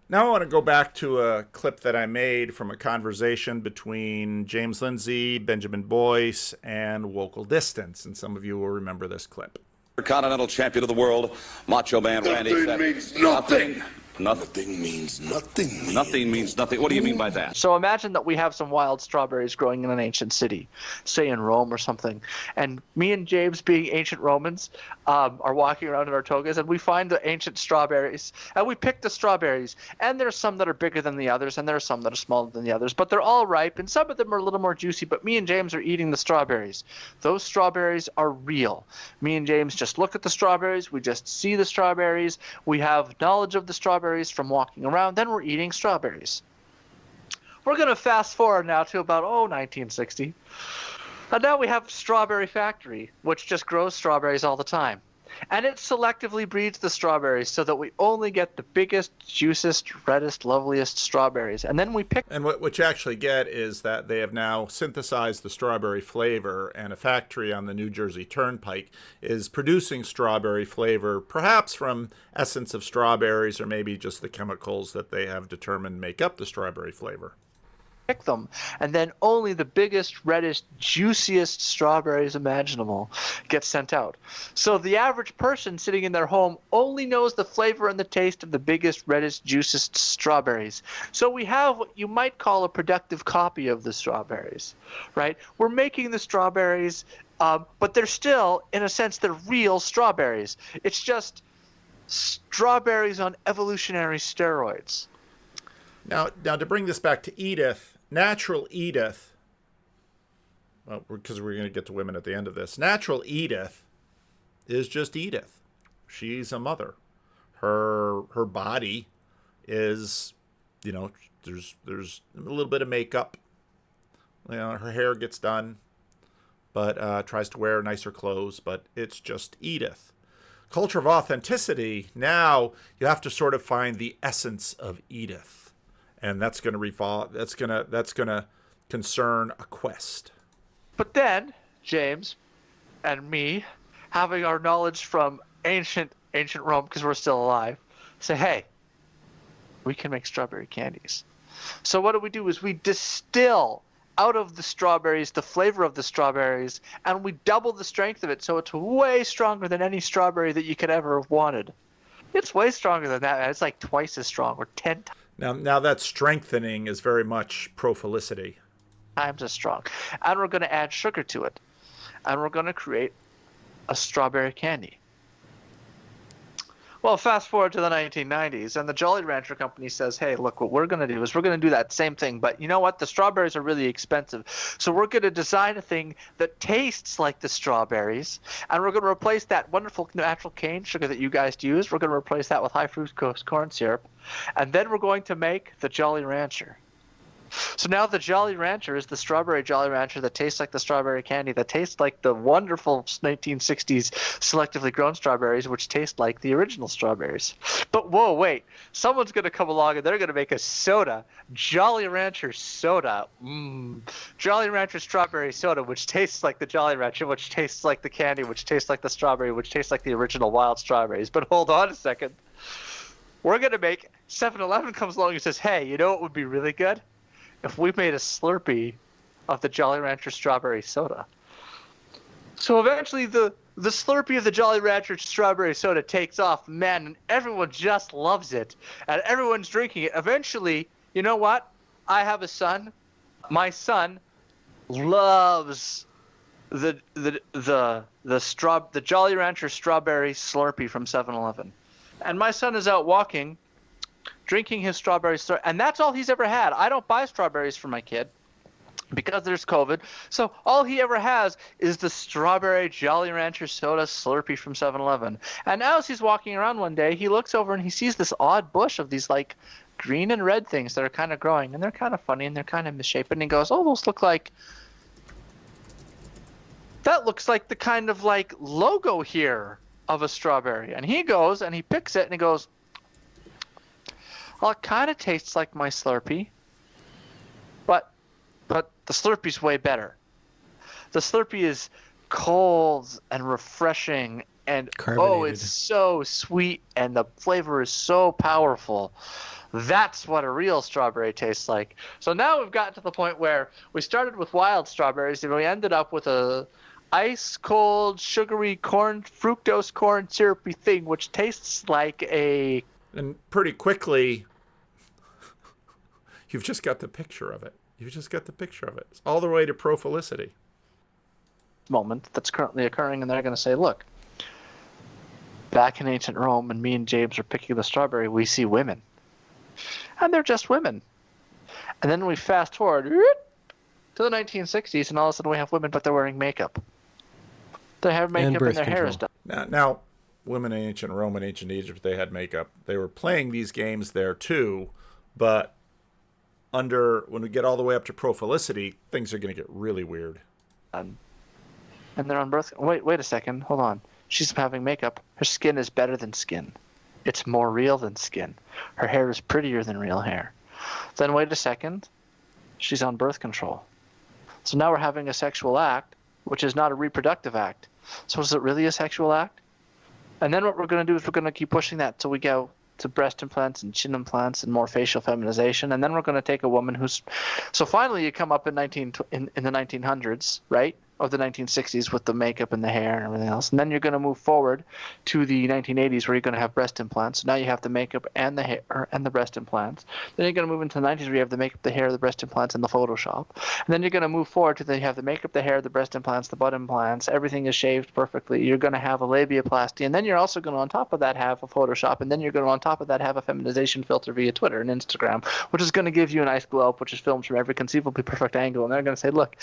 Speaker 1: Now I want to go back to a clip that I made from a conversation between James Lindsay, Benjamin Boyce, and Wokal Distance, and some of you will remember this clip.
Speaker 3: Continental champion of the world, Macho Man Randy.
Speaker 4: Nothing means nothing.
Speaker 3: Nothing
Speaker 4: means nothing.
Speaker 3: Nothing means nothing. What do you mean by that?
Speaker 5: So imagine that we have some wild strawberries growing in an ancient city, say in Rome or something, and me and James, being ancient Romans, are walking around in our togas, and we find the ancient strawberries, and we pick the strawberries, and there's some that are bigger than the others, and there are some that are smaller than the others, but they're all ripe, and some of them are a little more juicy, but me and James are eating the strawberries. Those strawberries are real. Me and James just look at the strawberries, we just see the strawberries, we have knowledge of the strawberries from walking around, then we're eating strawberries. We're going to fast forward now to about 1960. And now we have Strawberry Factory, which just grows strawberries all the time. And it selectively breeds the strawberries so that we only get the biggest, juiciest, reddest, loveliest strawberries. And then we pick.
Speaker 1: And what you actually get is that they have now synthesized the strawberry flavor, and a factory on the New Jersey Turnpike is producing strawberry flavor, perhaps from essence of strawberries or maybe just the chemicals that they have determined make up the strawberry flavor.
Speaker 5: Pick them, and then only the biggest, reddest, juiciest strawberries imaginable get sent out. So the average person sitting in their home only knows the flavor and the taste of the biggest, reddest, juiciest strawberries. So we have what you might call a productive copy of the strawberries, right? We're making the strawberries, but they're still, in a sense, they're real strawberries. It's just strawberries on evolutionary steroids.
Speaker 1: Now to bring this back to Edith, natural Edith, well, because we're going to get to women at the end of this, natural Edith is just Edith. She's a mother. Her body is, there's a little bit of makeup. Her hair gets done, but tries to wear nicer clothes, but it's just Edith. Culture of Authenticity, now you have to sort of find the essence of Edith. And that's going to revolve. That's going to concern a quest.
Speaker 5: But then James and me, having our knowledge from ancient Rome, because we're still alive, say, hey, we can make strawberry candies. So what do is we distill out of the strawberries the flavor of the strawberries, and we double the strength of it, so it's way stronger than any strawberry that you could ever have wanted. It's way stronger than that. It's like twice as strong, or 10 times.
Speaker 1: Now that strengthening is very much pro-felicity.
Speaker 5: Times as strong. And we're going to add sugar to it. And we're going to create a strawberry candy. Well, fast forward to the 1990s, and the Jolly Rancher company says, hey, look, what we're going to do is we're going to do that same thing, but you know what? The strawberries are really expensive, so we're going to design a thing that tastes like the strawberries, and we're going to replace that wonderful natural cane sugar that you guys use. We're going to replace that with high fructose corn syrup, and then we're going to make the Jolly Rancher. So now the Jolly Rancher is the strawberry Jolly Rancher that tastes like the strawberry candy, that tastes like the wonderful 1960s selectively grown strawberries, which taste like the original strawberries. But whoa, wait. Someone's going to come along and they're going to make a soda. Jolly Rancher soda. Jolly Rancher strawberry soda, which tastes like the Jolly Rancher, which tastes like the candy, which tastes like the strawberry, which tastes like the original wild strawberries. But hold on a second. We're going to make 7-Eleven comes along and says, hey, you know what would be really good? If we made a Slurpee of the Jolly Rancher strawberry soda. So eventually the Slurpee of the Jolly Rancher strawberry soda takes off, man, and everyone just loves it. And everyone's drinking it. Eventually, you know what? I have a son. My son loves the Jolly Rancher strawberry Slurpee from 7-Eleven. And my son is out walking drinking his strawberry syrup, and that's all he's ever had. I don't buy strawberries for my kid because there's COVID. So all he ever has is the strawberry Jolly Rancher soda Slurpee from 7-Eleven. And as he's walking around one day, he looks over and he sees this odd bush of these like green and red things that are kind of growing, and they're kind of funny and they're kind of misshapen. And he goes, "Oh, those look like that looks like the kind of like logo here of a strawberry." And he goes and he picks it and he goes, "Well, it kind of tastes like my Slurpee, but the Slurpee's way better. The Slurpee is cold and refreshing, and oh, it's so sweet, and the flavor is so powerful. That's what a real strawberry tastes like." So now we've gotten to the point where we started with wild strawberries and we ended up with a ice cold, sugary corn, fructose corn syrupy thing, which tastes like a...
Speaker 1: And pretty quickly, you've just got the picture of it. You've just got the picture of it. It's all the way to prophylicity.
Speaker 5: Moment that's currently occurring, and they're going to say, look, back in ancient Rome, and me and James are picking the strawberry, we see women. And they're just women. And then we fast forward to the 1960s, and all of a sudden we have women, but they're wearing makeup. They have makeup and their hair is done.
Speaker 1: Now, women in ancient Rome and ancient Egypt, they had makeup. They were playing these games there too, but when we get all the way up to prophylicity, things are going to get really weird.
Speaker 5: And they're on birth. Wait a second. Hold on. She's having makeup. Her skin is better than skin. It's more real than skin. Her hair is prettier than real hair. Then wait a second. She's on birth control. So now we're having a sexual act, which is not a reproductive act. So is it really a sexual act? And then what we're going to do is we're going to keep pushing that till we go to breast implants and chin implants and more facial feminization. And then we're going to take a woman who's... So finally you come up in the 1900s, right? Of the 1960s with the makeup and the hair and everything else. And then you're going to move forward to the 1980s where you're going to have breast implants. So now you have the makeup and the hair and the breast implants. Then you're going to move into the 90s where you have the makeup, the hair, the breast implants, and the Photoshop. And then you're going to move forward to you have the makeup, the hair, the breast implants, the butt implants. Everything is shaved perfectly. You're going to have a labiaplasty. And then you're also going to on top of that have a Photoshop. And then you're going to on top of that have a feminization filter via Twitter and Instagram, which is going to give you a nice glow up, which is filmed from every conceivably perfect angle. And they're going to say, look,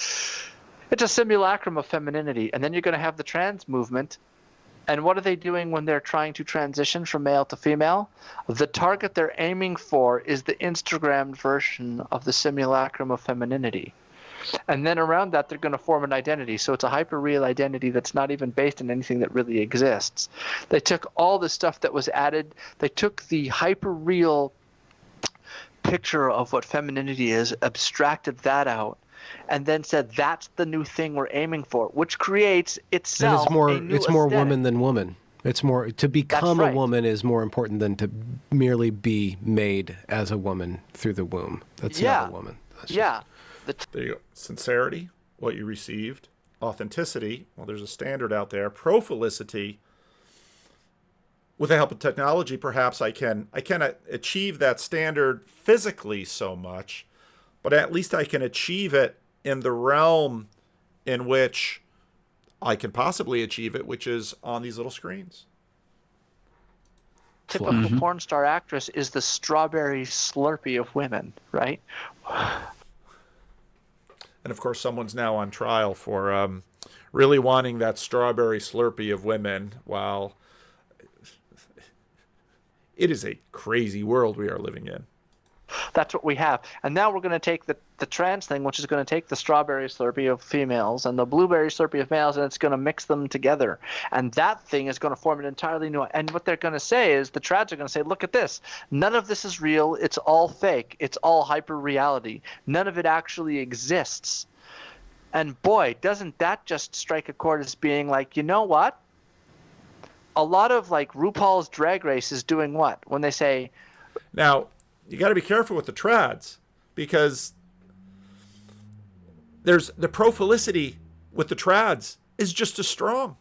Speaker 5: it's a simulacrum of femininity. And then you're going to have the trans movement. And what are they doing when they're trying to transition from male to female? The target they're aiming for is the Instagram version of the simulacrum of femininity. And then around that, they're going to form an identity. So it's a hyperreal identity that's not even based on anything that really exists. They took all the stuff that was added. They took the hyperreal picture of what femininity is, abstracted that out, and then said that's the new thing we're aiming for, which creates itself
Speaker 6: and
Speaker 5: a new
Speaker 6: it's more
Speaker 5: aesthetic.
Speaker 6: woman than woman. It's more to become a woman is more important than to merely be made as a woman through the womb. That's not a woman.
Speaker 5: Yeah.
Speaker 1: There you go. Sincerity, what you received. Authenticity, well, there's a standard out there. Prophylicity, with the help of technology, perhaps I can achieve that standard physically so much, but at least I can achieve it in the realm in which I can possibly achieve it, which is on these little screens.
Speaker 5: Typical porn star actress is the strawberry Slurpee of women, right?
Speaker 1: And of course, someone's now on trial for really wanting that strawberry Slurpee of women. While it is a crazy world we are living in.
Speaker 5: That's what we have. And now we're going to take the trans thing, which is going to take the strawberry Slurpee of females and the blueberry Slurpee of males, and it's going to mix them together. And that thing is going to form an entirely new... And what they're going to say is, the trads are going to say, look at this. None of this is real. It's all fake. It's all hyper-reality. None of it actually exists. And boy, doesn't that just strike a chord as being like, you know what? A lot of like RuPaul's Drag Race is doing what? When they say...
Speaker 1: Now, you got to be careful with the trads, because there's the prophylicity with the trads is just as strong.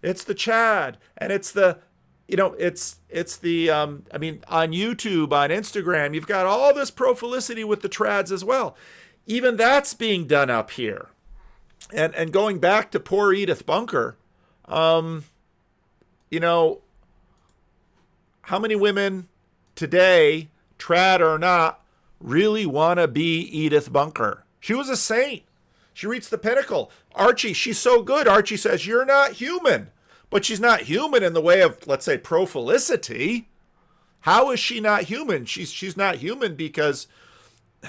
Speaker 1: It's the Chad, and it's the, it's the, I mean, on YouTube, on Instagram, you've got all this prophylicity with the trads as well. Even that's being done up here. And going back to poor Edith Bunker, how many women today trad or not, really want to be Edith Bunker. She was a saint. She reached the pinnacle. Archie, she's so good. Archie says, you're not human. But she's not human in the way of, let's say, pro-felicity. How is she not human? She's not human because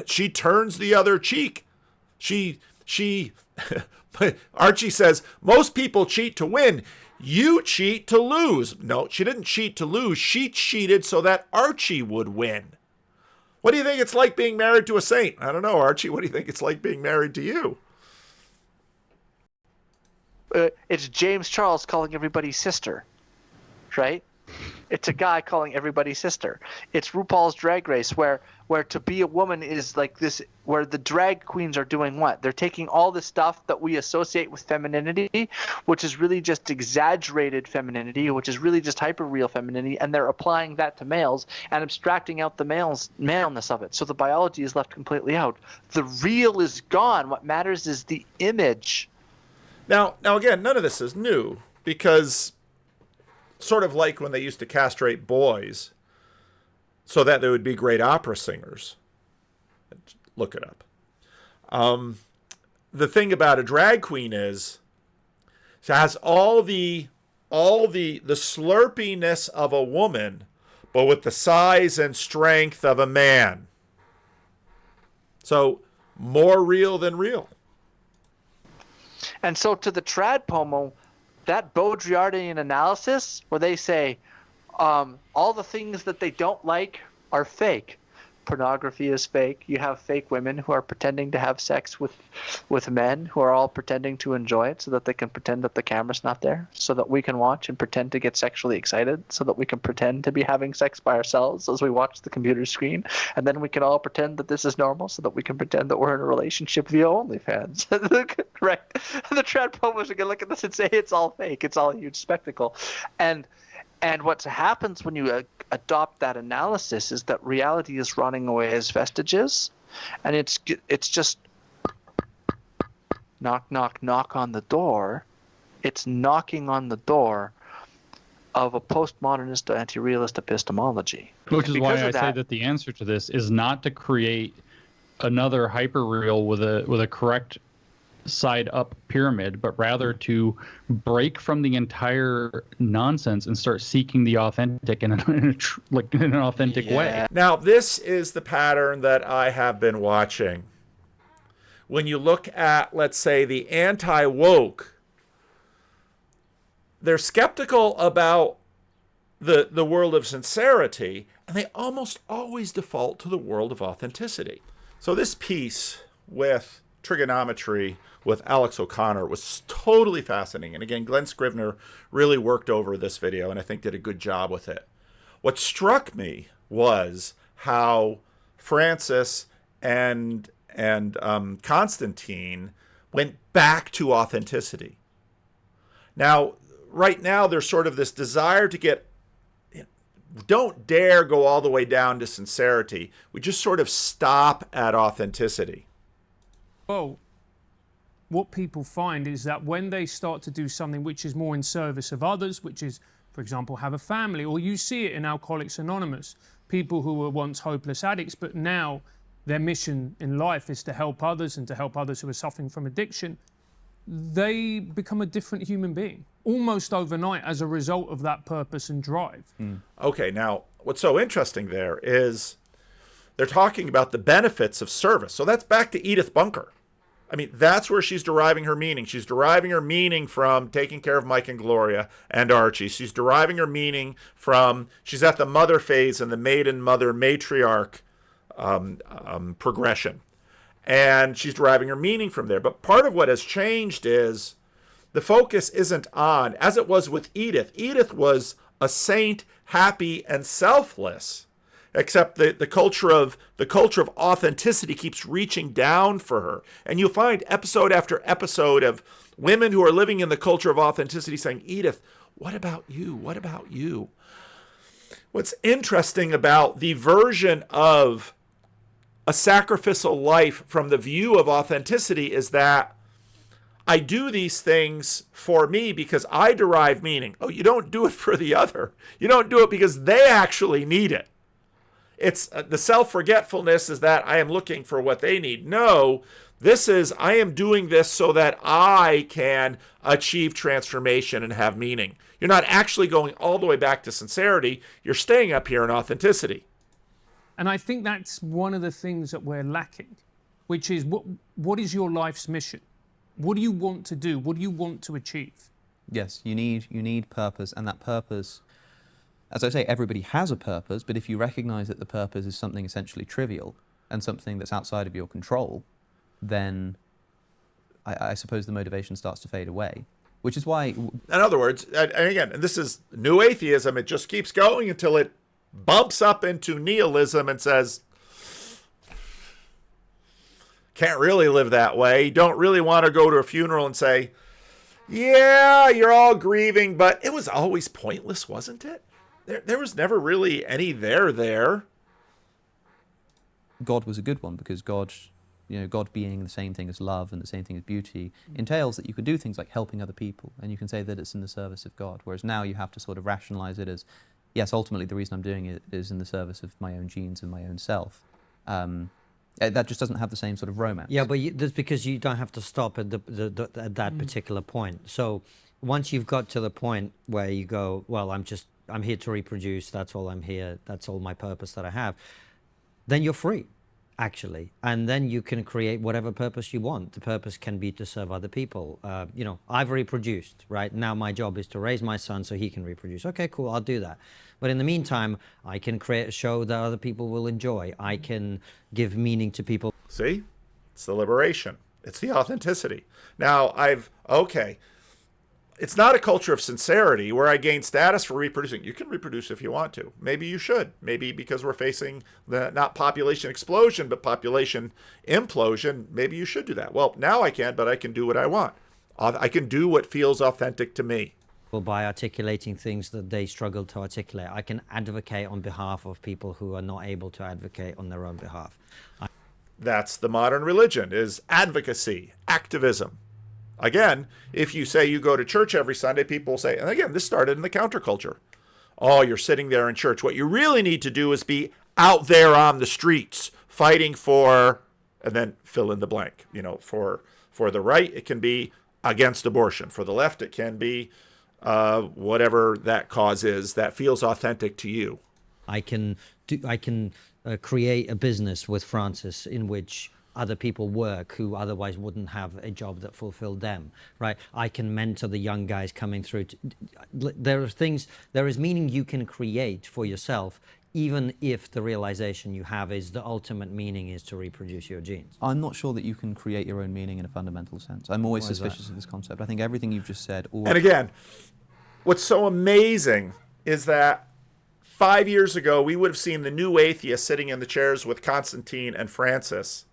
Speaker 1: she turns the other cheek. Archie says, most people cheat to win. You cheat to lose. No, she didn't cheat to lose. She cheated so that Archie would win. What do you think it's like being married to a saint? I don't know, Archie. What do you think it's like being married to you?
Speaker 5: It's James Charles calling everybody sister, right? It's a guy calling everybody sister. It's RuPaul's Drag Race, where to be a woman is like this, where the drag queens are doing what? They're taking all the stuff that we associate with femininity, which is really just exaggerated femininity, which is really just hyperreal femininity, and they're applying that to males and abstracting out the maleness of it. So the biology is left completely out. The real is gone. What matters is the image.
Speaker 1: Now again, none of this is new, because sort of like when they used to castrate boys so that they would be great opera singers. Look it up. The thing about a drag queen is it has all the slurpiness of a woman, but with the size and strength of a man. So more real than real.
Speaker 5: And so to the trad pomo, that Baudrillardian analysis where they say all the things that they don't like are fake. Pornography is fake. You have fake women who are pretending to have sex with men who are all pretending to enjoy it so that they can pretend that the camera's not there, so that we can watch and pretend to get sexually excited, so that we can pretend to be having sex by ourselves as we watch the computer screen, and then we can all pretend that this is normal so that we can pretend that we're in a relationship via OnlyFans. Right? The trad promos are going to look at this and say it's all fake. It's all a huge spectacle. And what happens when you adopt that analysis is that reality is running away as vestiges, and it's just knock, knock, knock on the door. It's knocking on the door of a postmodernist anti-realist epistemology.
Speaker 7: Which is why I say that the answer to this is not to create another hyperreal with a correct side up pyramid, but rather to break from the entire nonsense and start seeking the authentic in an authentic way.
Speaker 1: Now, this is the pattern that I have been watching. When you look at, let's say, the anti-woke, they're skeptical about the world of sincerity, and they almost always default to the world of authenticity. So this piece with trigonometry with Alex O'Connor was totally fascinating. And again, Glenn Scrivener really worked over this video and I think did a good job with it. What struck me was how Francis and Constantine went back to authenticity. Now, right now, there's sort of this desire to get, don't dare go all the way down to sincerity. We just sort of stop at authenticity.
Speaker 8: Well, what people find is that when they start to do something which is more in service of others, which is, for example, have a family, or you see it in Alcoholics Anonymous, people who were once hopeless addicts, but now their mission in life is to help others and to help others who are suffering from addiction, they become a different human being, almost overnight as a result of that purpose and drive.
Speaker 1: Okay, now, what's so interesting there is they're talking about the benefits of service. So that's back to Edith Bunker. I mean, that's where she's deriving her meaning. She's deriving her meaning from taking care of Mike and Gloria and Archie. She's deriving her meaning from, she's at the mother phase and the maiden mother matriarch progression. And she's deriving her meaning from there. But part of what has changed is the focus isn't on, as it was with Edith. Edith was a saint, happy, and selfless. Except the culture of authenticity keeps reaching down for her. And you'll find episode after episode of women who are living in the culture of authenticity saying, Edith, what about you? What about you? What's interesting about the version of a sacrificial life from the view of authenticity is that I do these things for me because I derive meaning. Oh, you don't do it for the other. You don't do it because they actually need it. it's the self-forgetfulness is that I am looking for what they need. No, this is I am doing this so that I can achieve transformation and have meaning. You're not actually going all the way back to sincerity. You're staying up here in authenticity.
Speaker 8: And I think that's one of the things that we're lacking, which is what is your life's mission? What do you want to do? What do you want to achieve?
Speaker 9: Yes, you need purpose, and that purpose, as I say, everybody has a purpose, but if you recognize that the purpose is something essentially trivial and something that's outside of your control, then I suppose the motivation starts to fade away, which is why...
Speaker 1: In other words, and again, and this is new atheism, it just keeps going until it bumps up into nihilism and says, can't really live that way. You don't really want to go to a funeral and say, yeah, you're all grieving, but it was always pointless, wasn't it? There was never really any there.
Speaker 9: God was a good one because God being the same thing as love and the same thing as beauty entails that you can do things like helping other people, and you can say that it's in the service of God, whereas now you have to sort of rationalize it as, yes, ultimately the reason I'm doing it is in the service of my own genes and my own self. That just doesn't have the same sort of romance.
Speaker 10: Yeah, but that's because you don't have to stop at at that particular point. So once you've got to the point where you go, well, I'm here to reproduce, that's all I'm here, that's all my purpose that I have, then you're free, actually. And then you can create whatever purpose you want. The purpose can be to serve other people. I've reproduced, right? Now my job is to raise my son so he can reproduce. Okay, cool, I'll do that. But in the meantime, I can create a show that other people will enjoy. I can give meaning to people.
Speaker 1: See? It's the liberation. It's the authenticity. Now, it's not a culture of sincerity where I gain status for reproducing. You can reproduce if you want to. Maybe you should. Maybe because we're facing not population explosion, but population implosion, maybe you should do that. Well, now I can, but I can do what I want. I can do what feels authentic to me.
Speaker 10: By articulating things that they struggle to articulate. I can advocate on behalf of people who are not able to advocate on their own behalf.
Speaker 1: That's the modern religion, is advocacy, activism. Again, if you say you go to church every Sunday, people will say, and again, this started in the counterculture. Oh, you're sitting there in church. What you really need to do is be out there on the streets fighting for, and then fill in the blank. For the right, it can be against abortion. For the left, it can be whatever that cause is that feels authentic to you.
Speaker 10: I can create a business with Francis in which other people work who otherwise wouldn't have a job that fulfilled them, right? I can mentor the young guys coming through. There is meaning you can create for yourself, even if the realization you have is the ultimate meaning is to reproduce your genes.
Speaker 9: I'm not sure that you can create your own meaning in a fundamental sense. I'm always suspicious of this concept. I think everything you've just said...
Speaker 1: And again, what's so amazing is that 5 years ago, we would have seen the new atheists sitting in the chairs with Constantine and Francis,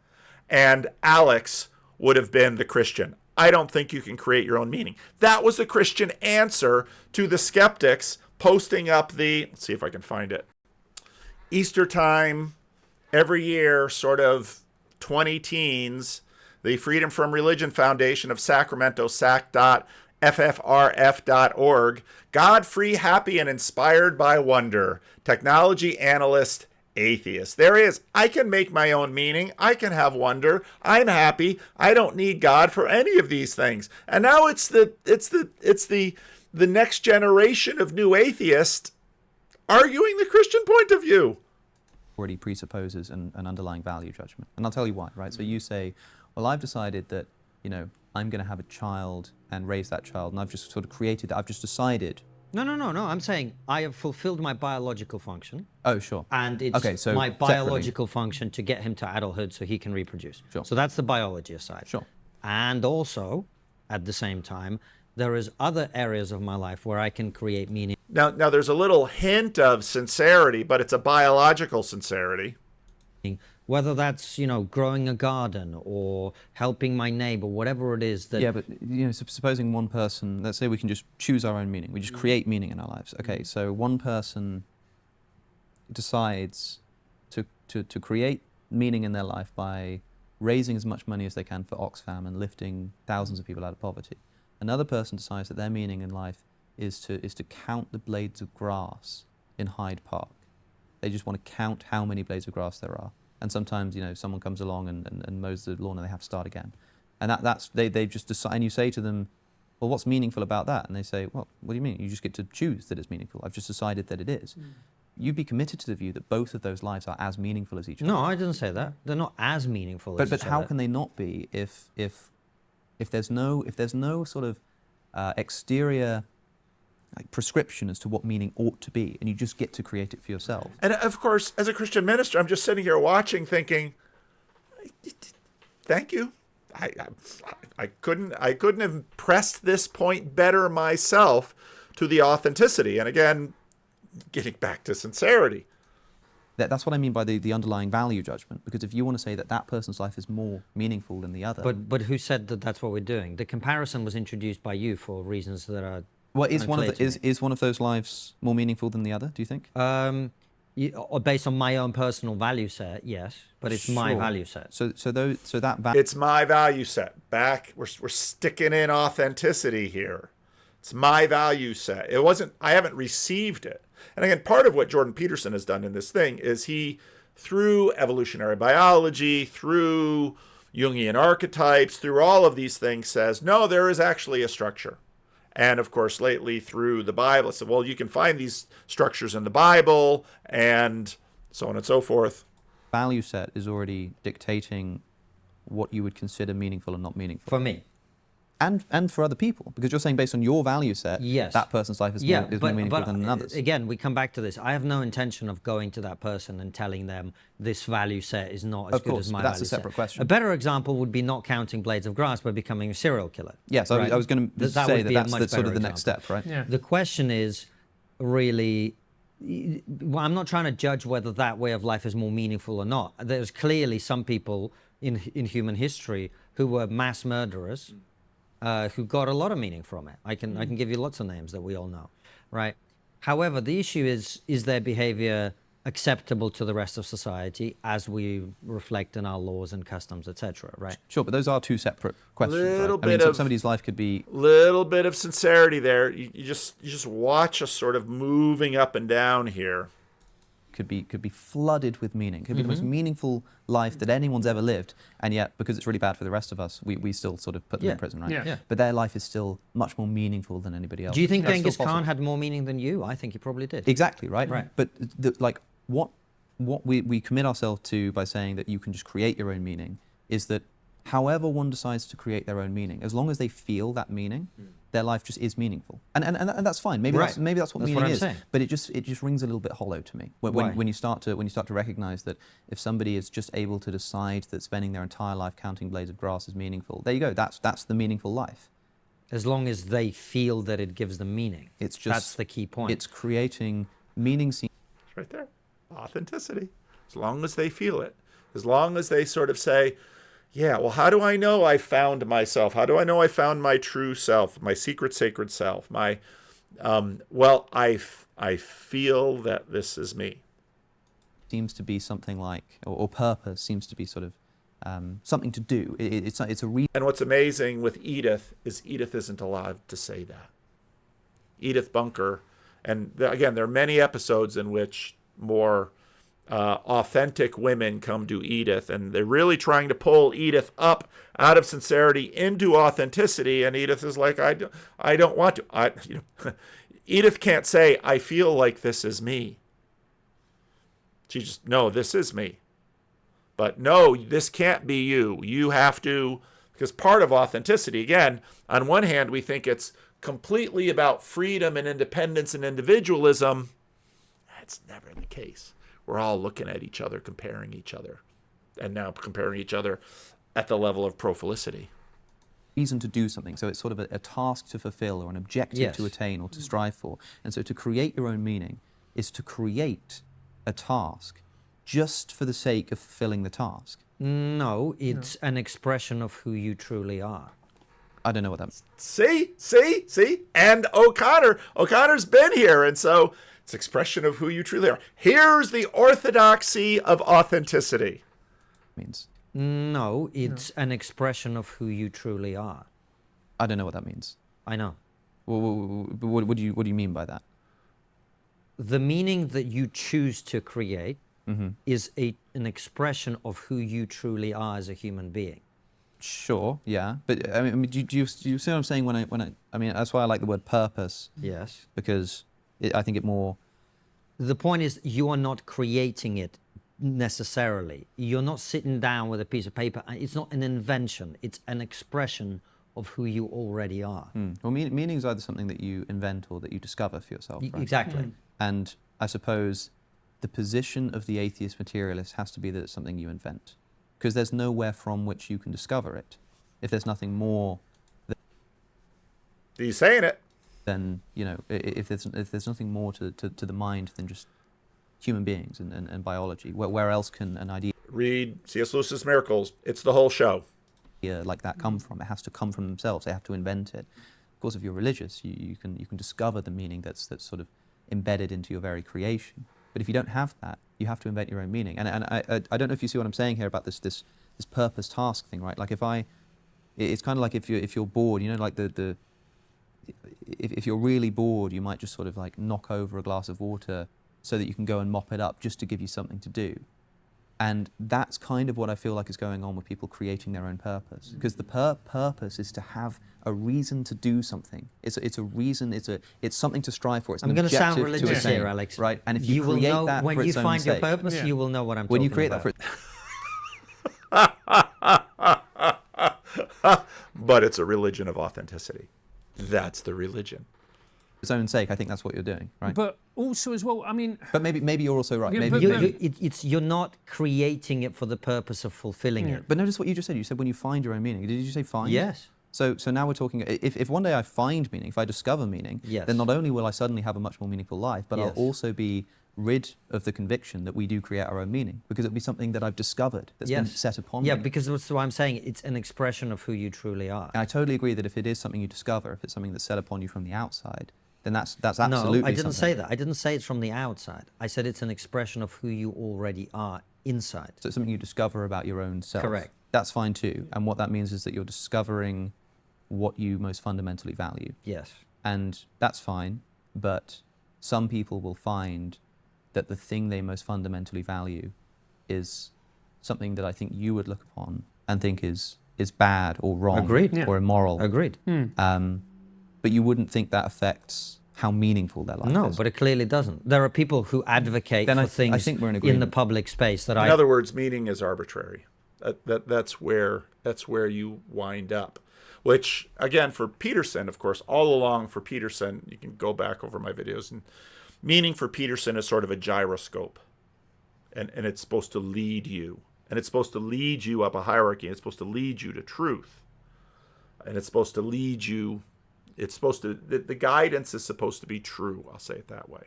Speaker 1: and Alex would have been the Christian. I don't think you can create your own meaning. That was the Christian answer to the skeptics posting up let's see if I can find it. Easter time, every year, sort of 20 teens, the Freedom from Religion Foundation of Sacramento, sac.ffrf.org, God, free, happy, and inspired by wonder, technology analyst, atheist. There is. I can make my own meaning. I can have wonder. I'm happy. I don't need God for any of these things. And now it's the next generation of new atheists arguing the Christian point of view.
Speaker 9: Already presupposes an underlying value judgment. And I'll tell you why, right? So you say, well, I've decided that, I'm going to have a child and raise that child, and I've just sort of created that. I've just decided.
Speaker 10: No. I'm saying I have fulfilled my biological function.
Speaker 9: Oh, sure.
Speaker 10: And it's my biological function to get him to adulthood so he can reproduce.
Speaker 9: Sure.
Speaker 10: So that's the biology aside.
Speaker 9: Sure.
Speaker 10: And also, at the same time, there is other areas of my life where I can create meaning.
Speaker 1: Now there's a little hint of sincerity, but it's a biological sincerity.
Speaker 10: Whether that's, growing a garden or helping my neighbor, whatever it is that...
Speaker 9: Yeah, but, supposing one person, let's say we can just choose our own meaning. We just create meaning in our lives. Okay, so one person decides to create meaning in their life by raising as much money as they can for Oxfam and lifting thousands of people out of poverty. Another person decides that their meaning in life is to count the blades of grass in Hyde Park. They just want to count how many blades of grass there are. And sometimes, someone comes along and mows the lawn and they have to start again. And they just decide, and you say to them, well, what's meaningful about that? And they say, well, what do you mean? You just get to choose that it's meaningful. I've just decided that it is. You'd be committed to the view that both of those lives are as meaningful as each other.
Speaker 10: No, I didn't say that. They're not as meaningful as each other.
Speaker 9: But how can they not be if there's no sort of exterior prescription as to what meaning ought to be, and you just get to create it for yourself?
Speaker 1: And of course, as a Christian minister, I'm just sitting here watching, thinking, "Thank you. I couldn't have pressed this point better myself to the authenticity." And again, getting back to sincerity.
Speaker 9: That's what I mean by the underlying value judgment. Because if you want to say that that person's life is more meaningful than the other,
Speaker 10: but who said that that's what we're doing? The comparison was introduced by you for reasons that are.
Speaker 9: Well, is one of those lives more meaningful than the other? Do you think?
Speaker 10: Or based on my own personal value set, yes, but it's my value set.
Speaker 1: It's my value set. We're sticking in authenticity here. It's my value set. It wasn't. I haven't received it. And again, part of what Jordan Peterson has done in this thing is he, through evolutionary biology, through Jungian archetypes, through all of these things, says, no, there is actually a structure. And of course, lately through the Bible, so well, you can find these structures in the Bible, and so on and so forth.
Speaker 9: Value set is already dictating what you would consider meaningful and not meaningful.
Speaker 10: For me.
Speaker 9: And for other people, because you're saying based on your value set,
Speaker 10: yes,
Speaker 9: that person's life is more meaningful than another's.
Speaker 10: Again, we come back to this. I have no intention of going to that person and telling them this value set is not as good as my value set.
Speaker 9: That's a separate question.
Speaker 10: A better example would be not counting blades of grass by becoming a serial killer.
Speaker 9: Yes, right? I was going to say that's sort of the next step, right?
Speaker 8: Yeah.
Speaker 10: The question is really, well, I'm not trying to judge whether that way of life is more meaningful or not. There's clearly some people in human history who were mass murderers, who got a lot of meaning from it. I can give you lots of names that we all know, right? However, the issue is their behavior acceptable to the rest of society as we reflect in our laws and customs, etc., right?
Speaker 9: Sure, but those are two separate questions. Somebody's life could be
Speaker 1: little bit of sincerity there. You just watch us sort of moving up and down here.
Speaker 9: Could be flooded with meaning. Could be the most meaningful life that anyone's ever lived, and yet because it's really bad for the rest of us, we still sort of put them in prison, right?
Speaker 8: Yeah.
Speaker 9: But their life is still much more meaningful than anybody else.
Speaker 10: Do you think Genghis Khan had more meaning than you? I think he probably did.
Speaker 9: Exactly, right?
Speaker 10: Right.
Speaker 9: But what we commit ourselves to by saying that you can just create your own meaning is that however one decides to create their own meaning, as long as they feel that meaning, their life just is meaningful, and that's fine. Maybe that's what meaning is.
Speaker 10: Saying.
Speaker 9: But it just rings a little bit hollow to me when you start to recognize that if somebody is just able to decide that spending their entire life counting blades of grass is meaningful, there you go. That's the meaningful life.
Speaker 10: As long as they feel that it gives them meaning. That's the key point.
Speaker 9: It's creating meaning.
Speaker 1: It's right there. Authenticity. As long as they feel it. As long as they sort of say, yeah, well, how do I know I found myself? How do I know I found my true self, my secret, sacred self? I feel that this is me.
Speaker 9: Seems to be something like, or purpose seems to be sort of something to do. It's a reason.
Speaker 1: And what's amazing with Edith is Edith isn't allowed to say that. Edith Bunker, and again, there are many episodes in which more authentic women come to Edith, and they're really trying to pull Edith up out of sincerity into authenticity, and Edith is like, I don't want to. Edith can't say, I feel like this is me. She just, no, this is me. But no, this can't be you. You have to, because part of authenticity, again, on one hand, we think it's completely about freedom and independence and individualism. That's never the case. We're all looking at each other, comparing each other, and now comparing each other at the level of profilicity.
Speaker 9: Reason to do something. So it's sort of a task to fulfill or an objective to attain or to strive for. And so to create your own meaning is to create a task just for the sake of fulfilling the task.
Speaker 10: No, it's an expression of who you truly are.
Speaker 9: I don't know what that means.
Speaker 1: See? And O'Connor's been here, and so it's expression of who you truly are. Here's the orthodoxy of authenticity.
Speaker 9: Means.
Speaker 10: No, it's an expression of who you truly are.
Speaker 9: I don't know what that means.
Speaker 10: I know.
Speaker 9: What do you mean by that?
Speaker 10: the meaning that you choose to create is an expression of who you truly are as a human being.
Speaker 9: Sure, yeah, but I mean, do you see what I'm saying when I mean, that's why I like the word purpose.
Speaker 10: Yes.
Speaker 9: Because I think it more.
Speaker 10: The point is, you are not creating it necessarily. You're not sitting down with a piece of paper. It's not an invention. It's an expression of who you already are.
Speaker 9: Well, meaning is either something that you invent or that you discover for yourself. Right?
Speaker 10: Exactly.
Speaker 9: And I suppose the position of the atheist materialist has to be that it's something you invent, because there's nowhere from which you can discover it. If there's nothing more.
Speaker 1: He's saying it.
Speaker 9: Then, you know, if there's nothing more to the mind than just human beings and biology, where else can an idea
Speaker 1: Read C.S. Lewis's Miracles. It's the whole show.
Speaker 9: like that come from? It has to come from themselves. They have to invent it. Of course, if you're religious, you can discover the meaning that's sort of embedded into your very creation. But if you don't have that, you have to invent your own meaning. And I don't know if you see what I'm saying here about this purpose task thing, right? Like it's kind of like if you're bored, you know, like if you're really bored, you might just sort of like knock over a glass of water so that you can go and mop it up just to give you something to do. And that's kind of what I feel like is going on with people creating their own purpose. Because the purpose is to have a reason to do something. It's a reason, it's something to strive for. It's
Speaker 10: I'm going to sound religious here, Alex.
Speaker 9: Right? And if you
Speaker 10: will
Speaker 9: create
Speaker 10: know
Speaker 9: that
Speaker 10: when
Speaker 9: for
Speaker 10: you
Speaker 9: its own
Speaker 10: find your
Speaker 9: sake,
Speaker 10: purpose, you will know what I'm
Speaker 9: when
Speaker 10: talking
Speaker 9: you create
Speaker 10: about.
Speaker 9: that for
Speaker 1: But it's a religion of authenticity. That's the religion.
Speaker 9: its own sake, I think that's what you're doing, right?
Speaker 8: But also as well, I mean...
Speaker 9: But maybe you're also right.
Speaker 8: Yeah,
Speaker 9: Maybe,
Speaker 10: You're not creating it for the purpose of fulfilling it.
Speaker 9: But notice what you just said. You said when you find your own meaning. Did you say find?
Speaker 10: Yes.
Speaker 9: So now we're talking, if one day I find meaning, if I discover meaning,
Speaker 10: Yes.
Speaker 9: then not only will I suddenly have a much more meaningful life, but I'll
Speaker 10: Yes.
Speaker 9: also be rid of the conviction that we do create our own meaning, because it'll be something that I've discovered, that's been set upon me.
Speaker 10: Yeah, because that's what I'm saying. It's an expression of who you truly are.
Speaker 9: And I totally agree that if it is something you discover, if it's something that's set upon you from the outside, then that's absolutely
Speaker 10: No, I didn't
Speaker 9: something.
Speaker 10: say that. I didn't say it's from the outside. I said it's an expression of who you already are inside.
Speaker 9: So it's something you discover about your own self.
Speaker 10: Correct.
Speaker 9: That's fine too. And what that means is that you're discovering what you most fundamentally value.
Speaker 10: Yes.
Speaker 9: And that's fine, but some people will find that the thing they most fundamentally value is something that I think you would look upon and think is bad or wrong.
Speaker 10: Agreed.
Speaker 9: Or immoral.
Speaker 10: Agreed.
Speaker 9: But you wouldn't think that affects how meaningful their life is.
Speaker 10: No, but it clearly doesn't. There are people who advocate
Speaker 9: Then
Speaker 10: for
Speaker 9: I
Speaker 10: things
Speaker 9: think we're in
Speaker 10: the
Speaker 9: agreement.
Speaker 10: public space that
Speaker 1: In other words, meaning is arbitrary. That's where you wind up. Which, again, for Peterson, of course, all along for Peterson, you can go back over my videos, and meaning for Peterson is sort of a gyroscope. And it's supposed to lead you. And it's supposed to lead you up a hierarchy. And it's supposed to lead you to truth. And it's supposed to lead you... It's supposed to... The guidance is supposed to be true. I'll say it that way.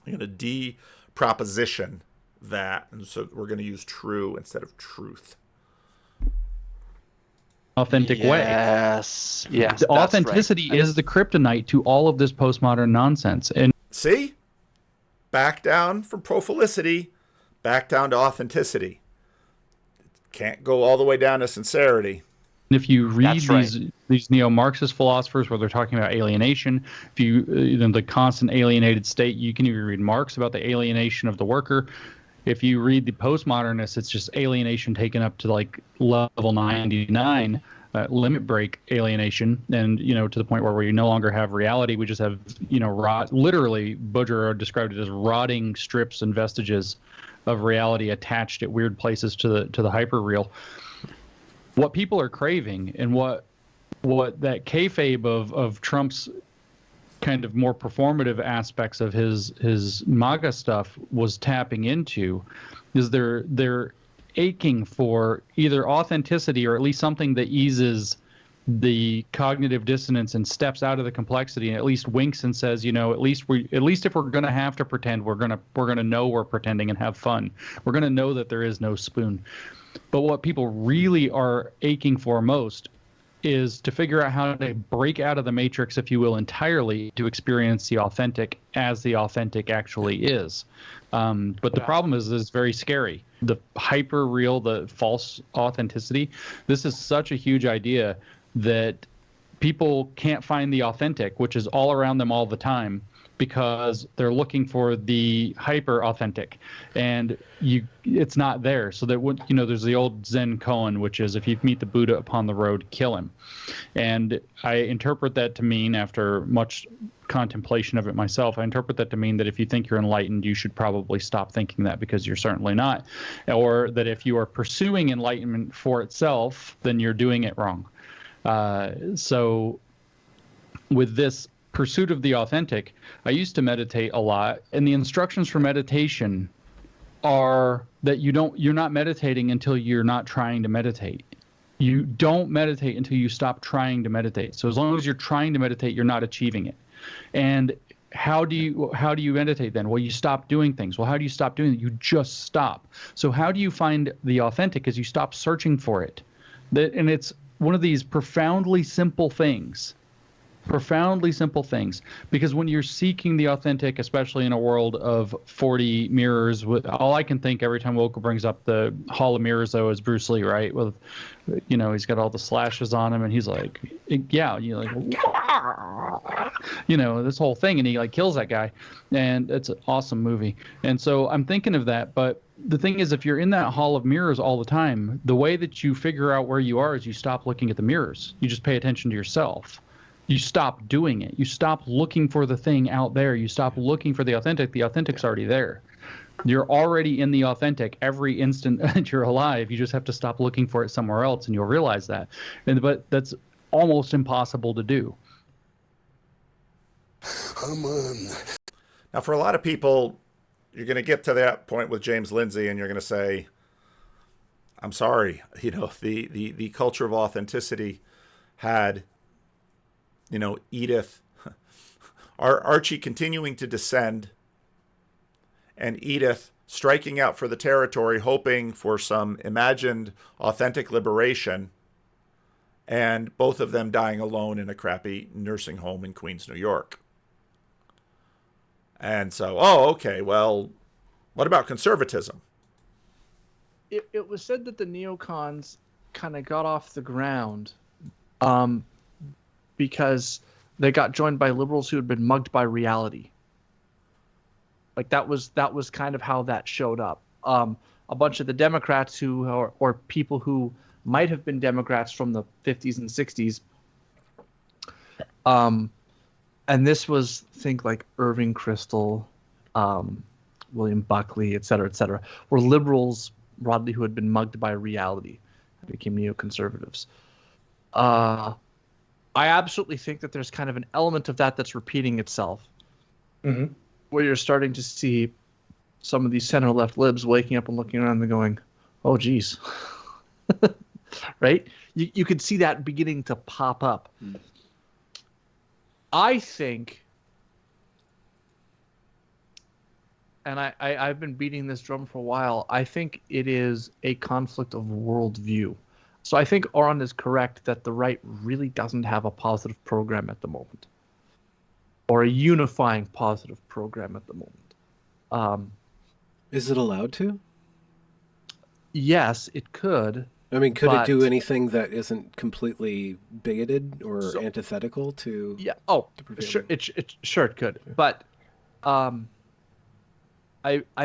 Speaker 1: I'm going to de-proposition that. And so we're going to use true instead of truth.
Speaker 7: Authentic way.
Speaker 5: Yes. Yes.
Speaker 7: The
Speaker 5: that's
Speaker 7: authenticity
Speaker 5: right.
Speaker 7: is the kryptonite to all of this postmodern nonsense. And
Speaker 1: See? Back down from prophilicity, back down to authenticity. Can't go all the way down to sincerity.
Speaker 7: if you read
Speaker 5: That's
Speaker 7: these neo-Marxist philosophers where they're talking about alienation, if you the constant alienated state, you can even read Marx about the alienation of the worker. If you read the postmodernists, it's just alienation taken up to like level 99, limit break alienation, and to the point where we no longer have reality. We just have literally Budger described it as rotting strips and vestiges of reality attached at weird places to the hyperreal. What people are craving, and what that kayfabe of Trump's kind of more performative aspects of his MAGA stuff was tapping into, is they're aching for either authenticity or at least something that eases the cognitive dissonance and steps out of the complexity and at least winks and says, at least if we're going to have to pretend, we're going to know we're pretending and have fun. We're going to know that there is no spoon. But what people really are aching for most is to figure out how to break out of the matrix, if you will, entirely to experience the authentic as the authentic actually is. But the problem is it's very scary. The hyper real, the false authenticity, this is such a huge idea that people can't find the authentic, which is all around them all the time, because they're looking for the hyper authentic, and it's not there. So that there's the old Zen koan, which is, if you meet the Buddha upon the road, kill him. And I interpret that to mean, after much contemplation of it myself, I interpret that to mean that if you think you're enlightened, you should probably stop thinking that, because you're certainly not. Or that if you are pursuing enlightenment for itself, then you're doing it wrong. So with this pursuit of the authentic, I used to meditate a lot, and the instructions for meditation are that you're not meditating until you're not trying to meditate. You don't meditate until you stop trying to meditate. So as long as you're trying to meditate, you're not achieving it. And how do you meditate then? Well, you stop doing things. Well, how do you stop doing it? You just stop. So how do you find the authentic? Is you stop searching for it. And it's one of these profoundly simple things, because when you're seeking the authentic, especially in a world of 40 mirrors, all I can think every time Woke brings up the Hall of Mirrors, though, is Bruce Lee, right? With, he's got all the slashes on him, and he's like, yeah, this whole thing, and he like kills that guy, and it's an awesome movie. And so I'm thinking of that, but the thing is, if you're in that Hall of Mirrors all the time, the way that you figure out where you are is you stop looking at the mirrors. You just pay attention to yourself. You stop doing it. You stop looking for the thing out there. You stop looking for the authentic. The authentic's already there. You're already in the authentic every instant that you're alive. You just have to stop looking for it somewhere else, and you'll realize that. But that's almost impossible to do.
Speaker 4: Come on.
Speaker 1: Now, for a lot of people, you're going to get to that point with James Lindsay, and you're going to say, I'm sorry, the culture of authenticity had, Edith, Archie continuing to descend, and Edith striking out for the territory, hoping for some imagined authentic liberation, and both of them dying alone in a crappy nursing home in Queens, New York. And so, okay, well, what about conservatism?
Speaker 5: It was said that the neocons kind of got off the ground because they got joined by liberals who had been mugged by reality. Like that was kind of how that showed up. A bunch of the Democrats or people who might have been Democrats from the 50s and 60s. And this was, think like Irving Kristol, William Buckley, et cetera, were liberals broadly who had been mugged by reality and became neoconservatives. I absolutely think that there's kind of an element of that that's repeating itself, where you're starting to see some of these center-left libs waking up and looking around and going, oh, geez. Right? You could see that beginning to pop up. I think, and I've been beating this drum for a while, I think it is a conflict of worldview. So I think Oren is correct that the right really doesn't have a positive program at the moment, or a unifying positive program at the moment.
Speaker 6: Is it allowed to?
Speaker 5: Yes, it could.
Speaker 6: I mean, could it do anything that isn't completely bigoted or antithetical to?
Speaker 5: Yeah. Oh, sure. Sure it could. But I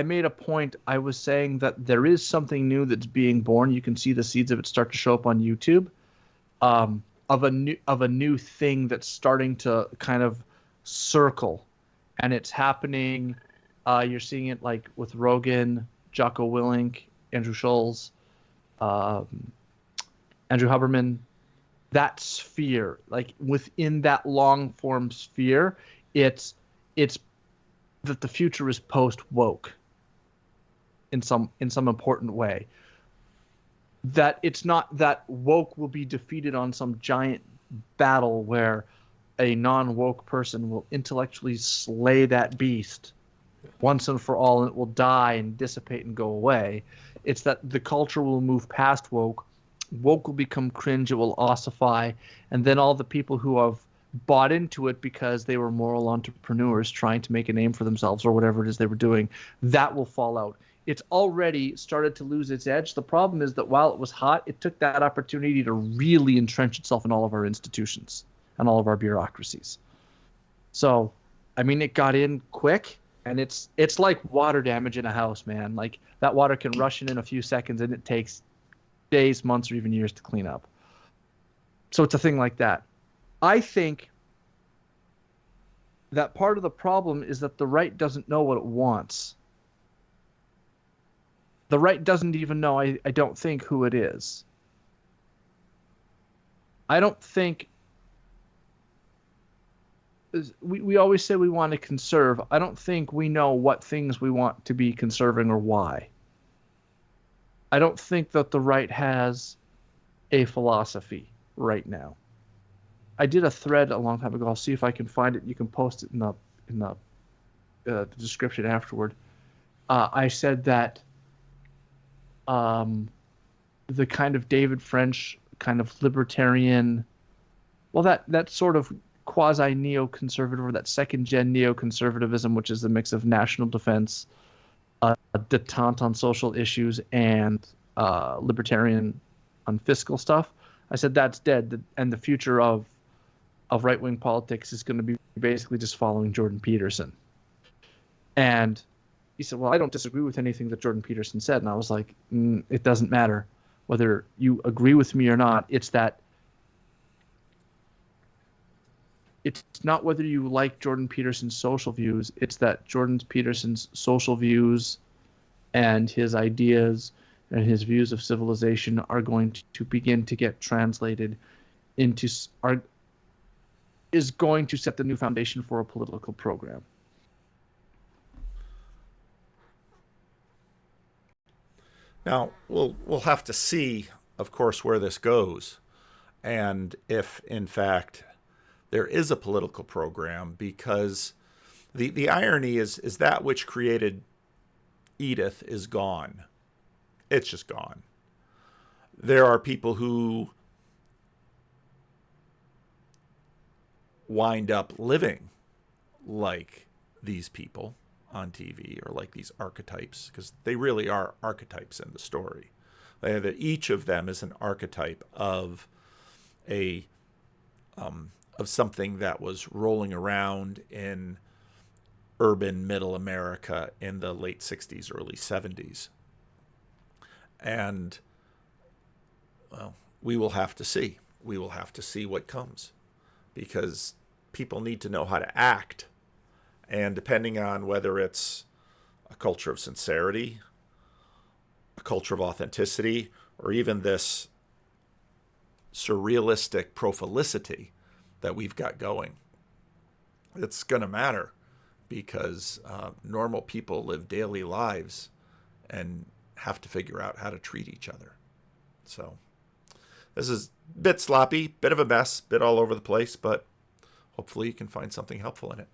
Speaker 5: made a point. I was saying that there is something new that's being born. You can see the seeds of it start to show up on YouTube, of a new thing that's starting to kind of circle, and it's happening. You're seeing it like with Rogan, Jocko Willink, Andrew Schulz, Andrew Huberman. That sphere, like within that long form sphere, it's that the future is post-woke in some important way. That it's not that woke will be defeated on some giant battle where a non-woke person will intellectually slay that beast once and for all, and it will die and dissipate and go away. It's that the culture will move past woke. Woke will become cringe, it will ossify, and then all the people who have bought into it because they were moral entrepreneurs trying to make a name for themselves or whatever it is they were doing, that will fall out. It's already started to lose its edge. The problem is that while it was hot, it took that opportunity to really entrench itself in all of our institutions. and all of our bureaucracies. So, I mean, it got in quick, and it's like water damage in a house, man. Like, that water can rush in a few seconds, and it takes days, months, or even years to clean up. So it's a thing like that. I think that part of the problem is that the right doesn't know what it wants. The right doesn't even know, I don't think, who it is. I don't think... We always say we want to conserve. I don't think we know what things we want to be conserving or why. I don't think that the right has a philosophy right now. I did a thread a long time ago. I'll see if I can find it. You can post it in the description afterward. I said that the kind of David French kind of libertarian, well, that sort of quasi neoconservative, or that second gen neoconservatism, which is the mix of national defense, detente on social issues, and libertarian on fiscal stuff. I said that's dead, and the future of right-wing politics is going to be basically just following Jordan Peterson. And he said, well, I don't disagree with anything that Jordan Peterson said. And I was like, it doesn't matter whether you agree with me or not. It's not whether you like Jordan Peterson's social views. It's that Jordan Peterson's social views and his ideas and his views of civilization are going to begin to get translated into is going to set the new foundation for a political program.
Speaker 1: Now, we'll have to see, of course, where this goes, and if, in fact, there is a political program, because the irony is that which created Edith is gone. It's just gone. There are people who wind up living like these people on TV, or like these archetypes, because they really are archetypes in the story. Each of them is an archetype of of something that was rolling around in urban middle America in the late 60s, early 70s. And, well, we will have to see. We will have to see what comes, because people need to know how to act. And depending on whether it's a culture of sincerity, a culture of authenticity, or even this surrealistic prophelicity that we've got going, it's going to matter, because normal people live daily lives and have to figure out how to treat each other. So this is a bit sloppy, bit of a mess, bit all over the place, but hopefully you can find something helpful in it.